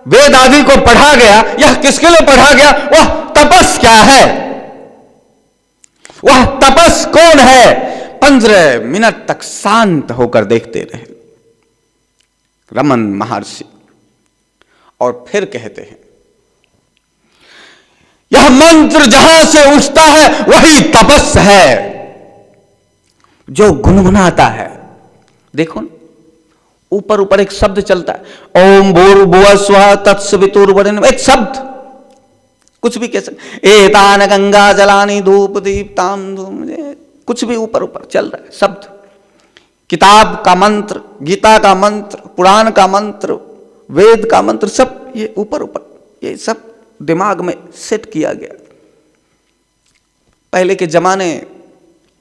वेद आदि को पढ़ा गया, यह किसके लिए पढ़ा गया? वह तपस क्या है? वह तपस कौन है? 15 मिनट तक शांत होकर देखते रहे, रमन महर्षि। और फिर कहते हैं, यह मंत्र जहां से उठता है वही तपस्या है जो गुनगुनाता है। देखो न, ऊपर ऊपर एक शब्द चलता है, ओम भूर्भुवः स्वः तत्सवितुर्वरेण्यम्, एक शब्द कुछ भी कह सकते, एतान गंगा जलानि धूप दीप्ताम धूम, कुछ भी ऊपर ऊपर चल रहा है शब्द। किताब का मंत्र, गीता का मंत्र, पुराण का मंत्र, वेद का मंत्र, सब ये ऊपर ऊपर, ये सब दिमाग में सेट किया गया। पहले के जमाने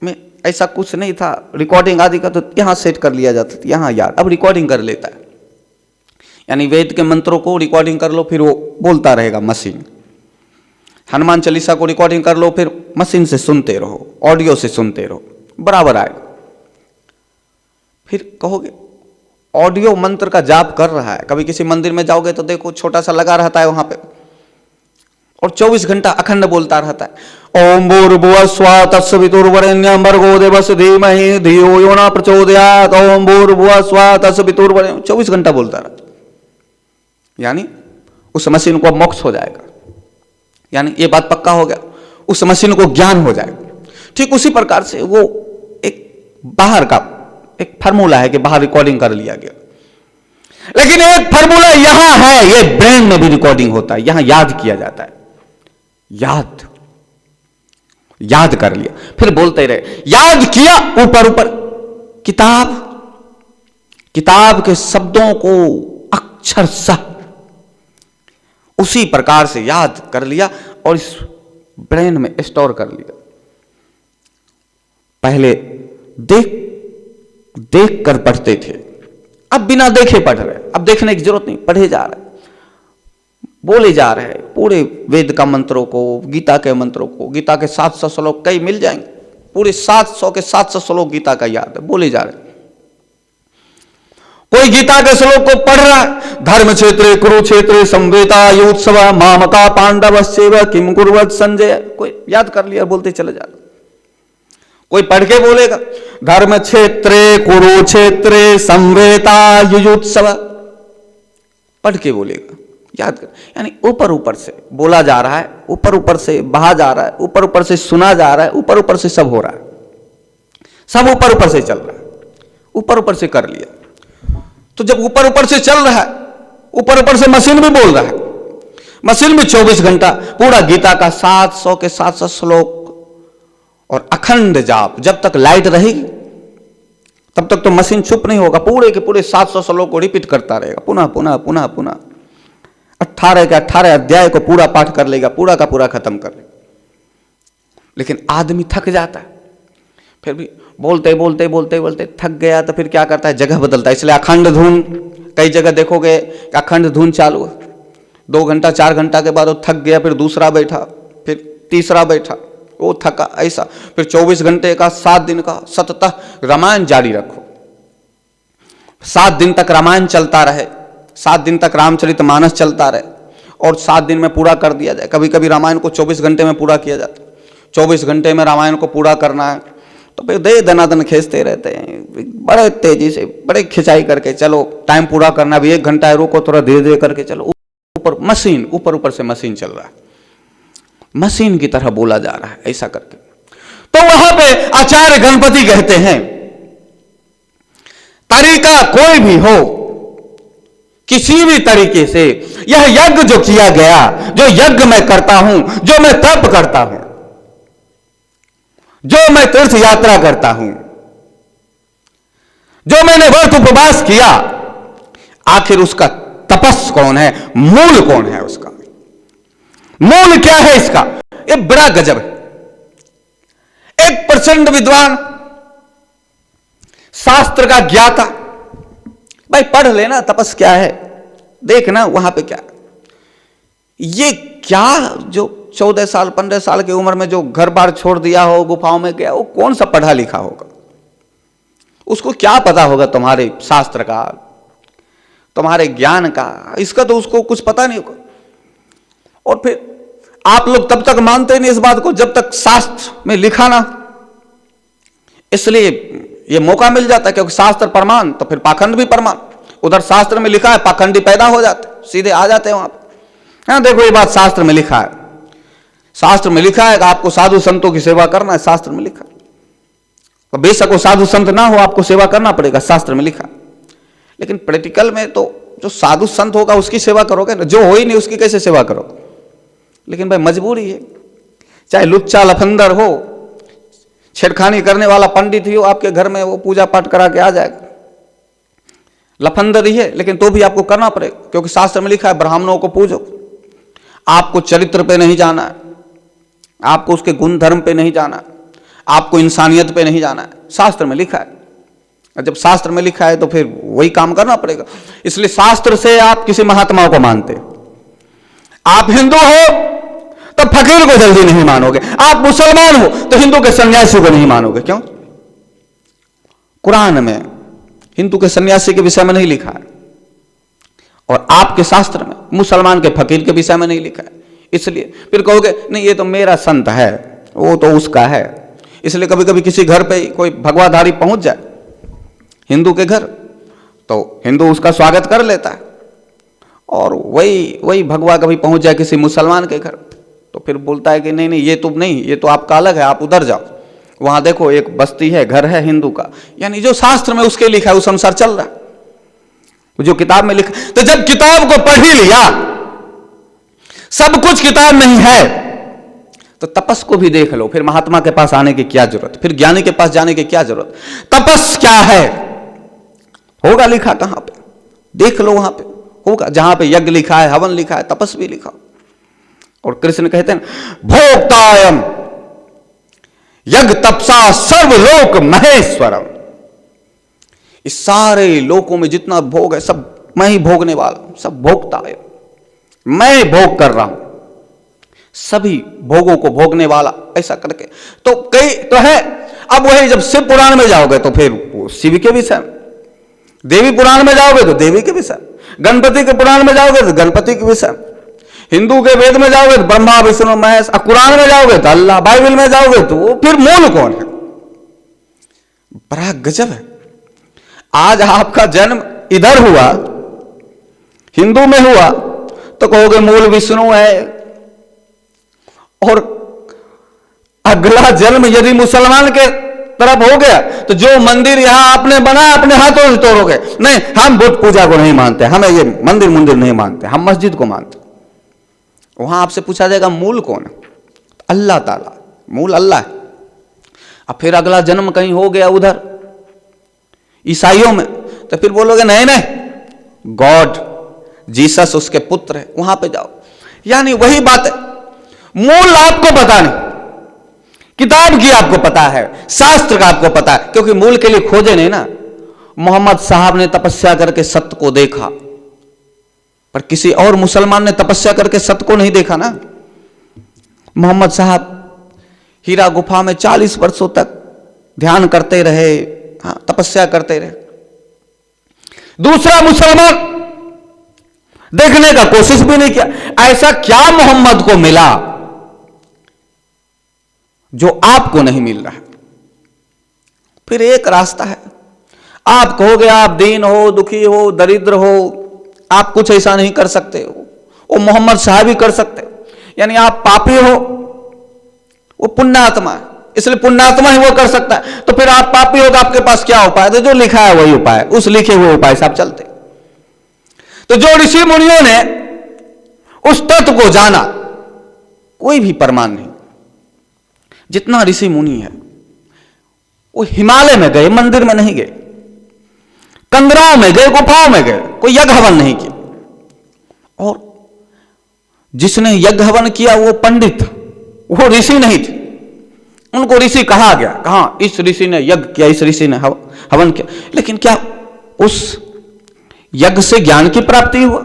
में ऐसा कुछ नहीं था, रिकॉर्डिंग आदि का तो यहां सेट कर लिया जाता था, यहां याद, अब रिकॉर्डिंग कर लेता है। यानी वेद के मंत्रों को रिकॉर्डिंग कर लो, फिर वो बोलता रहेगा मशीन। हनुमान चालीसा को रिकॉर्डिंग कर लो, फिर मशीन से सुनते रहो, ऑडियो से सुनते रहो, बराबर आएगा। फिर कहोगे ऑडियो मंत्र का जाप कर रहा है, कभी किसी मंदिर में जाओगे तो देखो छोटा सा लगा रहता है वहां पे, और 24 घंटा अखंड बोलता रहता है, ओम भूर्भुवः स्वः तत्सवितुर्वरेण्यं भर्गो देवस्य धीमहि धियो यो न प्रचोदयात्, ओम भूर्भुवः स्वः तत्सवितुर्वरेण्यं, 24 घंटा बोलता रहता। यानी उस मशीन को मोक्ष हो जाएगा, यानी ये बात पक्का हो गया, उस मशीन को ज्ञान हो जाएगा। ठीक उसी प्रकार से वो एक बाहर का एक फार्मूला है कि बाहर रिकॉर्डिंग कर लिया गया, लेकिन एक फार्मूला यहां है, ये ब्रेन में भी रिकॉर्डिंग होता है, यहां याद किया जाता है। याद कर लिया, फिर बोलते रहे, याद किया ऊपर ऊपर, किताब के शब्दों को अक्षरशः उसी प्रकार से याद कर लिया और इस ब्रेन में स्टोर कर लिया। पहले देख कर पढ़ते थे, अब बिना देखे पढ़ रहे, अब देखने की जरूरत नहीं, पढ़े जा रहे, बोले जा रहे हैं पूरे वेद का मंत्रों को, गीता के मंत्रों को। गीता के 700 श्लोक कई मिल जाएंगे, पूरे 700 के 700 श्लोक गीता का याद है, बोले जा रहे। कोई गीता के श्लोक को पढ़ रहा है, धर्म क्षेत्रे कुरुक्षेत्रे संवेता योत्सव मामका पांडवस्यैव किम कुर्वत् संजय, कोई याद कर लिया, बोलते चले जा रहे। कोई पढ़ के बोलेगा, धर्म क्षेत्रे कुरुक्षेत्रे संवेता युयुत्सव, पढ़ के बोलेगा, याद कर। यानी ऊपर ऊपर से बोला जा रहा है, ऊपर ऊपर से बहा जा रहा है, ऊपर ऊपर से सुना जा रहा है, ऊपर ऊपर से सब हो रहा है, सब ऊपर ऊपर से चल रहा है, ऊपर ऊपर से कर लिया। तो जब ऊपर ऊपर से चल रहा है, ऊपर ऊपर से मशीन भी बोल रहा है, मशीन में 24 घंटा पूरा गीता का 700 के 700 श्लोक और अखंड जाप, जब तक लाइट रहेगी तब तक तो मशीन चुप नहीं होगा, पूरे के पूरे 700 श्लोक को रिपीट करता रहेगा, पुनः पुनः पुनः पुनः 18 के 18 अध्याय को पूरा पाठ कर लेगा, पूरा का पूरा खत्म कर लेगा। लेकिन आदमी थक जाता है, फिर भी बोलते बोलते बोलते बोलते थक गया तो फिर क्या करता है, जगह बदलता है। इसलिए अखंड धुन, कई जगह देखोगे अखंड धुन चालू है, 2 घंटा 4 घंटा के बाद वो थक गया, फिर दूसरा बैठा, फिर तीसरा बैठा, वो थका, ऐसा फिर 24 घंटे का 7 दिन का सततः रामायण जारी रखो, 7 दिन तक रामायण चलता रहे, 7 दिन तक रामचरितमानस चलता रहे और 7 दिन में पूरा कर दिया जाए। कभी कभी रामायण को 24 घंटे में पूरा किया जाता है, 24 घंटे में रामायण को पूरा करना है तो फिर दे दनादन खींचते रहते हैं, बड़े तेजी से, बड़े खिंचाई करके चलो, टाइम पूरा करना, अभी 1 घंटा है, रुको थोड़ा धीरे धीरे करके चलो। ऊपर मशीन, ऊपर ऊपर से मशीन चल रहा है, मशीन की तरह बोला जा रहा है, ऐसा करके। तो वहां पे आचार्य गणपति कहते हैं, तरीका कोई भी हो, किसी भी तरीके से यह यज्ञ जो किया गया, जो यज्ञ मैं करता हूं, जो मैं तप करता हूं, जो मैं तीर्थ यात्रा करता हूं, जो मैंने व्रत उपवास किया, आखिर उसका तपस्या कौन है, मूल कौन है, उसका मूल क्या है इसका? ये बड़ा गजब है। एक प्रचंड विद्वान, शास्त्र का ज्ञाता, भाई पढ़ लेना तपस्या क्या है, देखना वहां पे क्या, ये क्या जो 14 साल 15 साल की उम्र में जो घर बार छोड़ दिया हो, गुफाओं में गया, वो कौन सा पढ़ा लिखा होगा, उसको क्या पता होगा तुम्हारे शास्त्र का, तुम्हारे ज्ञान का, इसका तो उसको कुछ पता नहीं होगा। और फिर आप लोग तब तक मानते नहीं इस बात को जब तक शास्त्र में लिखा ना, इसलिए ये मौका मिल जाता है, क्योंकि शास्त्र प्रमाण तो फिर पाखंड भी प्रमाण, उधर शास्त्र में लिखा है पाखंडी पैदा हो जाते, सीधे आ जाते हैं वहां पे। हाँ देखो ये बात शास्त्र में लिखा है, शास्त्र में लिखा है कि आपको साधु संतों की सेवा करना है, शास्त्र में लिखा है। तो बेशक वो साधु संत ना हो, आपको सेवा करना पड़ेगा, शास्त्र में लिखा। लेकिन प्रैक्टिकल में तो जो साधु संत होगा उसकी सेवा करोगे ना, जो हो ही नहीं उसकी कैसे सेवा करोगे। लेकिन भाई मजबूरी है, चाहे लुच्चा लफंदर हो, छेड़खानी करने वाला पंडित ही हो, आपके घर में वो पूजा पाठ करा के आ जाएगा, लफंदर ही है, लेकिन तो भी आपको करना पड़ेगा, क्योंकि शास्त्र में लिखा है ब्राह्मणों को पूजो। आपको चरित्र पे नहीं जाना है, आपको उसके गुण धर्म पे नहीं जाना है, आपको इंसानियत पे नहीं जाना है, शास्त्र में लिखा है। और जब शास्त्र में लिखा है तो फिर वही काम करना पड़ेगा। इसलिए शास्त्र से आप किसी महात्मा को मानते, आप हिंदू हो तो फकीर को जल्दी नहीं मानोगे, आप मुसलमान हो तो हिंदू के सन्यासी को नहीं मानोगे। क्यों? कुरान में हिंदू के सन्यासी के विषय में नहीं लिखा है, और आपके शास्त्र में मुसलमान के फकीर के विषय में नहीं लिखा है। इसलिए फिर कहोगे नहीं ये तो मेरा संत है, वो तो उसका है। इसलिए कभी कभी किसी घर पे कोई भगवाधारी पहुंच जाए हिंदू के घर, तो हिंदू उसका स्वागत कर लेता है, और वही भगवा कभी पहुंच जाए किसी मुसलमान के घर, तो फिर बोलता है कि नहीं नहीं ये तो नहीं, ये तो आपका अलग है, आप उधर जाओ, वहां देखो एक बस्ती है, घर है हिंदू का। यानी जो शास्त्र में उसके लिखा है उस अनुसार चल रहा है, जो किताब में लिखा। तो जब किताब को पढ़ ही लिया, सब कुछ किताब में ही है, तो तपस को भी देख लो। फिर महात्मा के पास आने की क्या जरूरत, फिर ज्ञानी के पास जाने की क्या जरूरत। तपस क्या है होगा लिखा कहां पे, देख लो, वहां पे होगा। जहां पे यज्ञ लिखा है, हवन लिखा है, तपस भी लिखा। और कृष्ण कहते हैं भोक्तायम यज्ञ तपसा सर्वलोक महेश्वरम। इस सारे लोकों में जितना भोग है सब मैं ही भोगने वाला, सब भोगता है, मैं भोग कर रहा हूं, सभी भोगों को भोगने वाला, ऐसा करके। तो कई तो है। अब वही जब शिव पुराण में जाओगे तो फिर शिव के विषय, देवी पुराण में जाओगे तो देवी के विषय, गणपति के पुराण में जाओगे तो गणपति के विषय, हिंदू के वेद में जाओगे तो ब्रह्मा विष्णु महेश, कुरान में जाओगे तो अल्लाह, बाइबल में जाओगे तो फिर मूल कौन है। बड़ा गजब है। आज आपका जन्म इधर हुआ, हिंदू में हुआ, तो कहोगे मूल विष्णु है, और अगला जन्म यदि मुसलमान के तरफ हो गया तो जो मंदिर यहां आपने बनाया अपने हाथों से तोड़ोगे। नहीं, हम बुद्ध पूजा को नहीं मानते, हमें ये मंदिर नहीं मानते, हम मस्जिद को मानते। वहां आपसे पूछा जाएगा मूल कौन है, अल्लाह ताला, मूल अल्लाह है। अब फिर अगला जन्म कहीं हो गया उधर ईसाइयों में, तो फिर बोलोगे नहीं नहीं गॉड जीसस उसके पुत्र है, वहां पे जाओ। यानी वही बात है, मूल आपको पता नहीं, किताब की आपको पता है, शास्त्र का आपको पता है, क्योंकि मूल के लिए खोजे नहीं ना। मोहम्मद साहब ने तपस्या करके सत्य को देखा, पर किसी और मुसलमान ने तपस्या करके सत्य को नहीं देखा ना। मोहम्मद साहब हीरा गुफा में 40 वर्षों तक ध्यान करते रहे, हाँ, तपस्या करते रहे। दूसरा मुसलमान देखने का कोशिश भी नहीं किया। ऐसा क्या मोहम्मद को मिला जो आपको नहीं मिल रहा है? फिर एक रास्ता है, आप कहोगे आप दीन हो, दुखी हो, दरिद्र हो, आप कुछ ऐसा नहीं कर सकते हो, वो मोहम्मद साहब ही कर सकते। यानी आप पापी हो, वो पुण्यात्मा है, इसलिए पुण्यात्मा ही वो कर सकता है। तो फिर आप पापी हो तो आपके पास क्या उपाय? तो जो लिखा है वही उपाय, उस लिखे हुए उपाय से आप चलते। तो जो ऋषि मुनियों ने उस तत्व को जाना, कोई भी प्रमाण नहीं। जितना ऋषि मुनि है वो हिमालय में गए, मंदिर में नहीं गए, कंदराओं में गए, गुफाओं में गए, कोई यज्ञ हवन नहीं किया। और जिसने यज्ञ हवन किया वो पंडित, वो ऋषि नहीं थे, उनको ऋषि कहा गया। कहां? इस ऋषि ने यज्ञ किया, इस ऋषि ने हवन किया। लेकिन क्या उस यज्ञ से ज्ञान की प्राप्ति हुआ?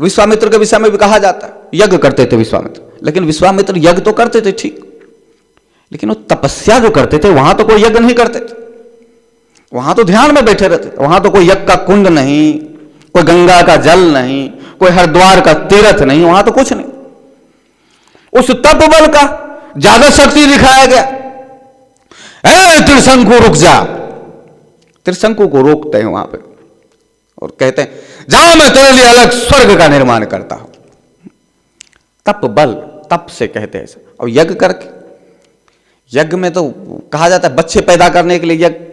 विश्वामित्र के विषय में भी कहा जाता है यज्ञ करते थे विश्वामित्र, लेकिन विश्वामित्र यज्ञ तो करते थे ठीक, लेकिन वो तपस्या जो करते थे वहां तो कोई यज्ञ नहीं करते थे, वहां तो ध्यान में बैठे रहते थे। वहां तो कोई यज्ञ का कुंड नहीं, कोई गंगा का जल नहीं, कोई हरिद्वार का तीर्थ नहीं, वहां तो कुछ नहीं। उस तप बल का ज्यादा शक्ति दिखाया गया। त्रिशंकु रुक जा, त्रिशंकु को रोकते हैं वहां पे, और कहते हैं जाओ मैं तेरे लिए अलग स्वर्ग का निर्माण करता हूं। तप बल, तप से कहते हैं ऐसा। और यज्ञ करके, यज्ञ में तो कहा जाता है बच्चे पैदा करने के लिए यज्ञ,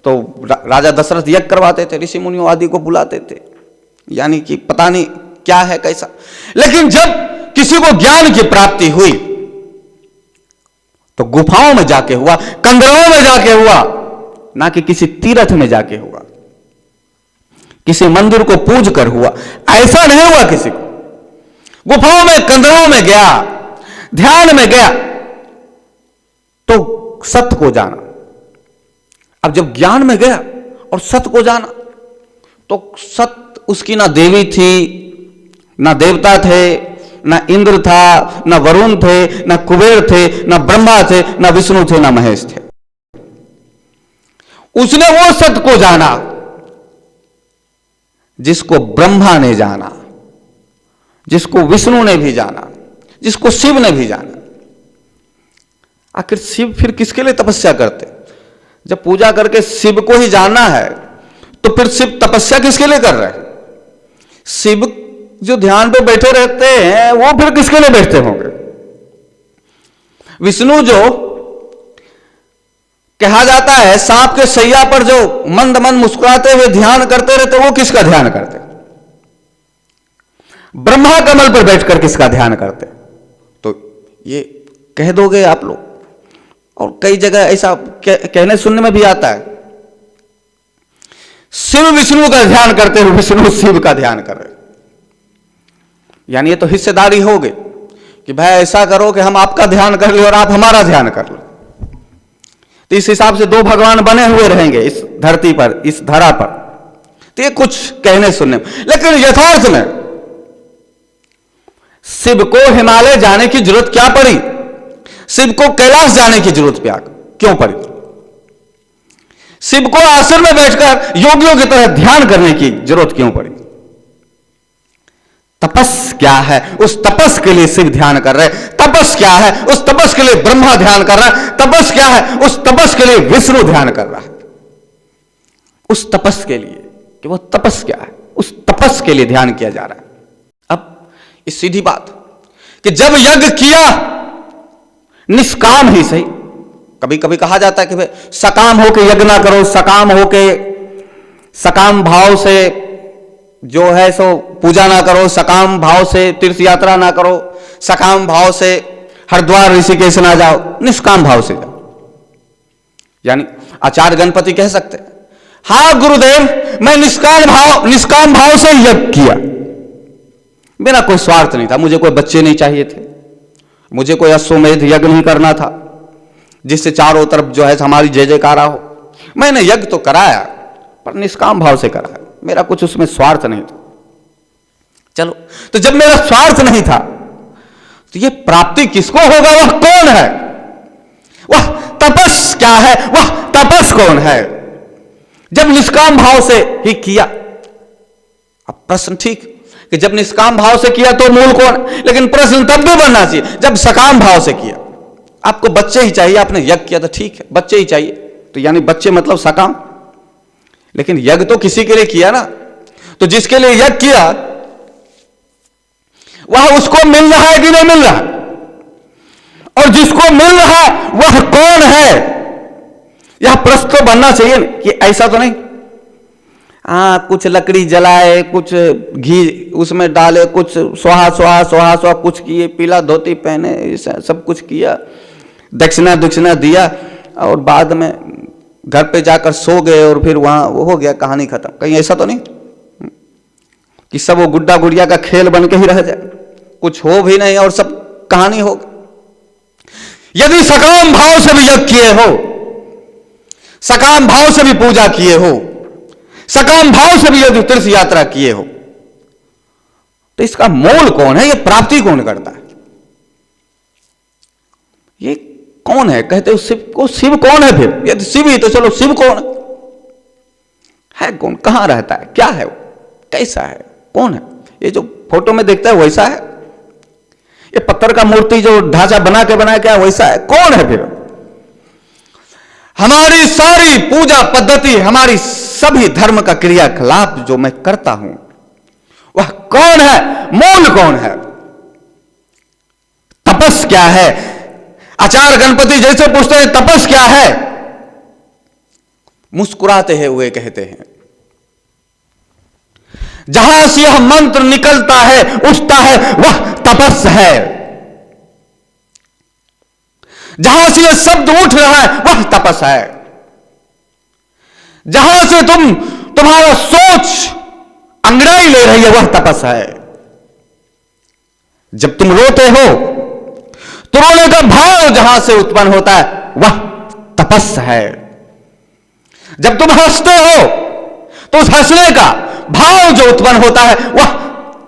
तो राजा दशरथ यज्ञ करवाते थे, ऋषि मुनियों आदि को बुलाते थे, यानी कि पता नहीं क्या है कैसा। लेकिन जब किसी को ज्ञान की प्राप्ति हुई तो गुफाओं में जाके हुआ, कंदरों में जाके हुआ, ना कि किसी तीर्थ में जाके हुआ, किसी मंदिर को पूज कर हुआ, ऐसा नहीं हुआ किसी को। गुफाओं में कंदरों में गया, ध्यान में गया तो सत्य को जाना। अब जब ज्ञान में गया और सत्य को जाना तो सत्य उसकी ना देवी थी, ना देवता थे, ना इंद्र था, ना वरुण थे, ना कुबेर थे, ना ब्रह्मा थे, ना विष्णु थे, ना महेश थे। उसने वो सत्य को जाना जिसको ब्रह्मा ने जाना, जिसको विष्णु ने भी जाना, जिसको शिव ने भी जाना। आखिर शिव फिर किसके लिए तपस्या करते? जब पूजा करके शिव को ही जानना है तो फिर शिव तपस्या किसके लिए कर रहे हैं? शिव जो ध्यान पे बैठे रहते हैं वो फिर किसके लिए बैठते होंगे? विष्णु जो कहा जाता है सांप के सैया पर जो मंद मंद मुस्कुराते हुए ध्यान करते रहते, वो किसका ध्यान करते? ब्रह्मा कमल पर बैठकर किसका ध्यान करते? तो ये कह दोगे आप लोग। और कई जगह ऐसा कहने सुनने में भी आता है, शिव विष्णु का ध्यान करते हुए विष्णु शिव का ध्यान कर रहे। यानी ये तो हिस्सेदारी हो गई कि भाई ऐसा करो कि हम आपका ध्यान कर ले और आप हमारा ध्यान कर लो। तो इस हिसाब से दो भगवान बने हुए रहेंगे इस धरती पर, इस धरा पर। तो ये कुछ कहने सुनने में, लेकिन यथार्थ में शिव को हिमालय जाने की जरूरत क्या पड़ी? शिव को कैलाश जाने की जरूरत क्यों पड़ी? शिव को आश्रम में बैठकर योगियों की तरह ध्यान करने की जरूरत क्यों पड़ी? तपस क्या है, उस तपस के लिए शिव ध्यान कर रहे। तपस क्या है, उस तपस के लिए ब्रह्मा ध्यान कर रहा है। तपस क्या है, उस तपस के लिए विष्णु ध्यान कर रहा है। उस तपस के लिए कि वो तपस क्या है, उस तपस के लिए ध्यान किया जा रहा है। अब इस सीधी बात कि जब यज्ञ किया निष्काम ही सही, कभी कभी कहा जाता है कि भाई सकाम होके यज्ञ ना करो, सकाम होके सकाम भाव से जो है सो पूजा ना करो, सकाम भाव से तीर्थ यात्रा ना करो, सकाम भाव से हरिद्वार ऋषिकेश ना जाओ, निष्काम भाव से जाओ। यानी आचार्य गणपति कह सकते हैं, हाँ गुरुदेव मैं निष्काम भाव से यज्ञ किया, मेरा कोई स्वार्थ नहीं था, मुझे कोई बच्चे नहीं चाहिए थे, मुझे कोई अश्वमेध यज्ञ नहीं करना था जिससे चारों तरफ जो है हमारी जय जयकारा हो। मैंने यज्ञ तो कराया पर निष्काम भाव से कराया, मेरा कुछ उसमें स्वार्थ नहीं था। चलो, तो जब मेरा स्वार्थ नहीं था तो ये प्राप्ति किसको होगा? वह कौन है? वह तपस क्या है? वह तपस कौन है? जब निष्काम भाव से ही किया। अब प्रश्न ठीक कि जब निष्काम भाव से किया तो मूल कौन? लेकिन प्रश्न तब भी बनना चाहिए जब सकाम भाव से किया। आपको बच्चे ही चाहिए, आपने यज्ञ किया तो ठीक है, बच्चे ही चाहिए, तो यानी बच्चे मतलब सकाम। लेकिन यज्ञ तो किसी के लिए किया ना, तो जिसके लिए यज्ञ किया वह उसको मिल रहा है कि नहीं मिल रहा? और जिसको मिल रहा है वह कौन है? यह प्रश्न तो बनना चाहिए कि ऐसा तो नहीं कुछ लकड़ी जलाए, कुछ घी उसमें डाले, कुछ स्वाहा स्वाहा स्वाहा स्वाहा कुछ किए, पीला धोती पहने, सब कुछ किया, दक्षिणा दिया और बाद में घर पे जाकर सो गए और फिर वहां वो हो गया, कहानी खत्म। कहीं ऐसा तो नहीं कि सब वो गुड्डा गुड़िया का खेल बन के ही रह जाए, कुछ हो भी नहीं और सब कहानी हो गई। यदि सकाम भाव से भी यज्ञ किए हो, सकाम भाव से भी पूजा किए हो, सकाम भाव से भी यदि तीर्थ यात्रा किए हो, तो इसका मूल कौन है? ये प्राप्ति कौन करता है? ये कौन है? कहते हो शिव को। शिव कौन है फिर? यदि शिव ही तो चलो शिव कौन है? कौन? कहां रहता है? क्या है वो? कैसा है? कौन है? ये जो फोटो में देखता है वैसा है? ये पत्थर का मूर्ति जो ढांचा बना के बनाया क्या वैसा है? कौन है फिर? हमारी सारी पूजा पद्धति, हमारी सभी धर्म का क्रियाकलाप जो मैं करता हूं, वह कौन है? मूल कौन है? तपस क्या है? आचार्य गणपति जैसे पूछते हैं तपस क्या है, मुस्कुराते हुए कहते हैं, जहां से यह मंत्र निकलता है, उठता है, वह तपस है। जहां से यह शब्द उठ रहा है, वह तपस है। जहां से तुम्हारा सोच अंगड़ाई ले रही है, वह तपस है। जब तुम रोते हो तो रोने का भाव जहां से उत्पन्न होता है, वह तपस है। जब तुम हंसते हो तो उस हंसने का भाव जो उत्पन्न होता है, वह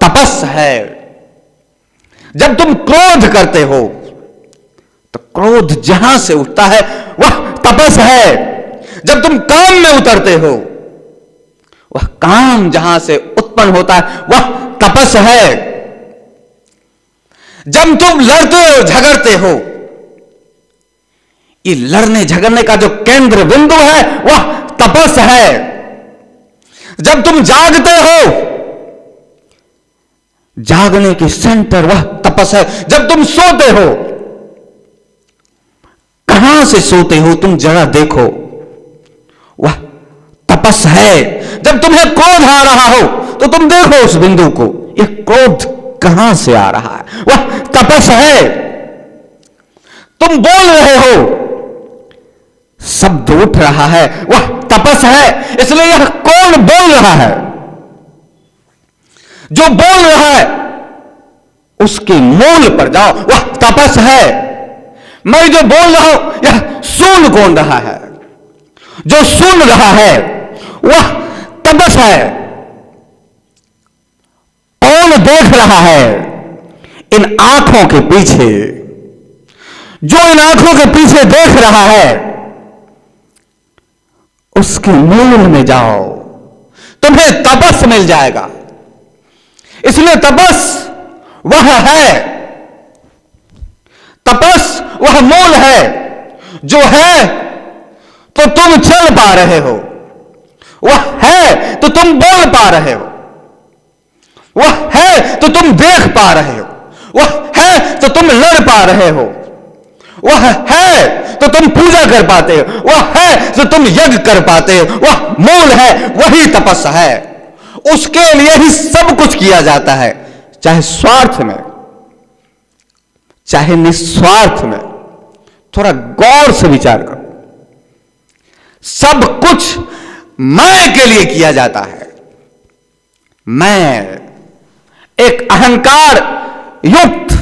तपस है। जब तुम क्रोध करते हो तो क्रोध जहां से उठता है, वह तपस है। जब तुम काम में उतरते हो, वह काम जहां से उत्पन्न होता है, वह तपस है। जब तुम लड़ते हो, झगड़ते हो, ये लड़ने झगड़ने का जो केंद्र बिंदु है, वह तपस है। जब तुम जागते हो, जागने के सेंटर, वह तपस है। जब तुम सोते हो, कहां से सोते हो तुम जरा देखो, वह तपस है। जब तुम्हें क्रोध आ रहा हो तो तुम देखो उस बिंदु को, यह क्रोध कहां से आ रहा है, वह तपस है। तुम बोल रहे हो, शब्द उठ रहा है, वह तपस है। इसलिए यह कौन बोल रहा है? जो बोल रहा है उसके मूल पर जाओ, वह तपस है। मैं जो बोल रहा हूं, यह सुन कौन रहा है? जो सुन रहा है वह तपस है। कौन देख रहा है? इन आंखों के पीछे, जो इन आंखों के पीछे देख रहा है, उसके मूल में जाओ, तुम्हें तपस मिल जाएगा। इसलिए तपस वह है, तपस वह मूल है। जो है तो तुम चल पा रहे हो, वह है तो तुम बोल पा रहे हो, वह है तो तुम देख पा रहे हो, वह है तो तुम लड़ पा रहे हो, वह है तो तुम पूजा कर पाते हो, वह है तो तुम यज्ञ कर पाते हो। वह मूल है, वही तपस्या है। उसके लिए ही सब कुछ किया जाता है, चाहे स्वार्थ में चाहे निस्वार्थ में। थोड़ा गौर से विचार करो, सब कुछ मैं के लिए किया जाता है। मैं एक अहंकार युक्त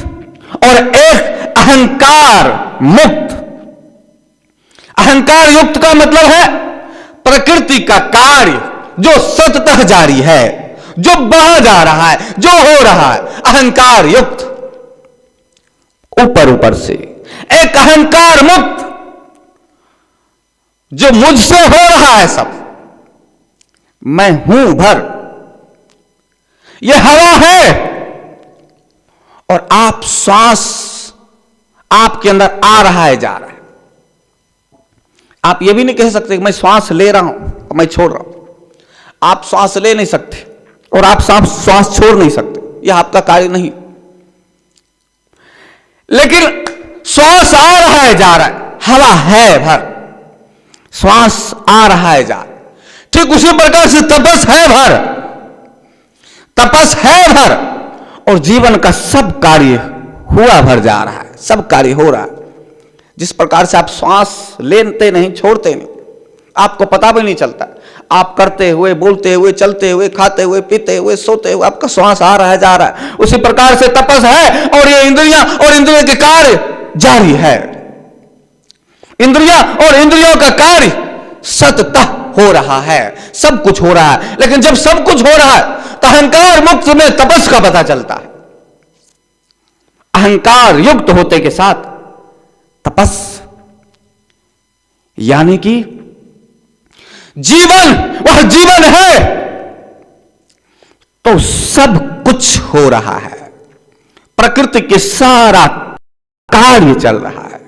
और एक अहंकार मुक्त। अहंकार युक्त का मतलब है प्रकृति का कार्य जो सततः जारी है, जो बहा जा रहा है, जो हो रहा है, अहंकार युक्त। ऊपर ऊपर से एक अहंकार मुक्त जो मुझसे हो रहा है सब, मैं हूं भर, यह हवा है और आप श्वास आपके अंदर आ रहा है, जा रहा है। आप यह भी नहीं कह सकते कि मैं श्वास ले रहा हूं और मैं छोड़ रहा हूं। आप श्वास ले नहीं सकते और आप श्वास छोड़ नहीं सकते, यह आपका कार्य नहीं। लेकिन श्वास आ रहा है, जा रहा है, हवा है भर, श्वास आ रहा है, जा रहा है। ठीक उसी प्रकार से तपस है भर, तपस है भर, और जीवन का सब कार्य हुआ भर जा रहा है, सब कार्य हो रहा है। जिस प्रकार से आप श्वास लेते नहीं, छोड़ते नहीं, आपको पता भी नहीं चलता। आप करते हुए, बोलते हुए, चलते हुए, खाते हुए, पीते हुए, सोते हुए आपका श्वास आ रहा है, जा रहा है। उसी प्रकार से तपस है और ये इंद्रियां और इंद्रियों के कार्य जारी है। इंद्रियां और इंद्रियों का कार्य सततः हो रहा है, सब कुछ हो रहा है। लेकिन जब सब कुछ हो रहा है तो अहंकार मुक्त में तपस का पता चलता है। अहंकार युक्त होते के साथ तपस, यानी कि जीवन, वह जीवन है तो सब कुछ हो रहा है, प्रकृति के सारा कार्य चल रहा है।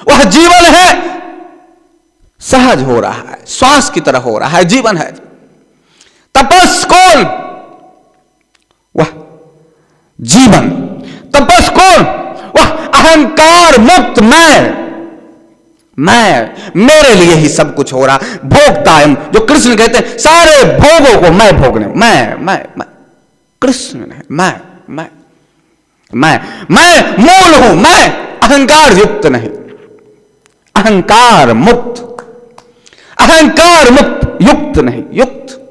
वह जीवन है सहज हो रहा है, श्वास की तरह हो रहा है, जीवन है। तपस कौन? वह जीवन। तपस कौन? वह अहंकार मुक्त मैं। मेरे लिए ही सब कुछ हो रहा, भोगता है। जो कृष्ण कहते हैं सारे भोगों को मैं भोगने, मैं कृष्ण नहीं, मैं मूल हूं, मैं अहंकार युक्त नहीं, अहंकार मुक्त, अहंकार मुक्त, युक्त नहीं, युक्त।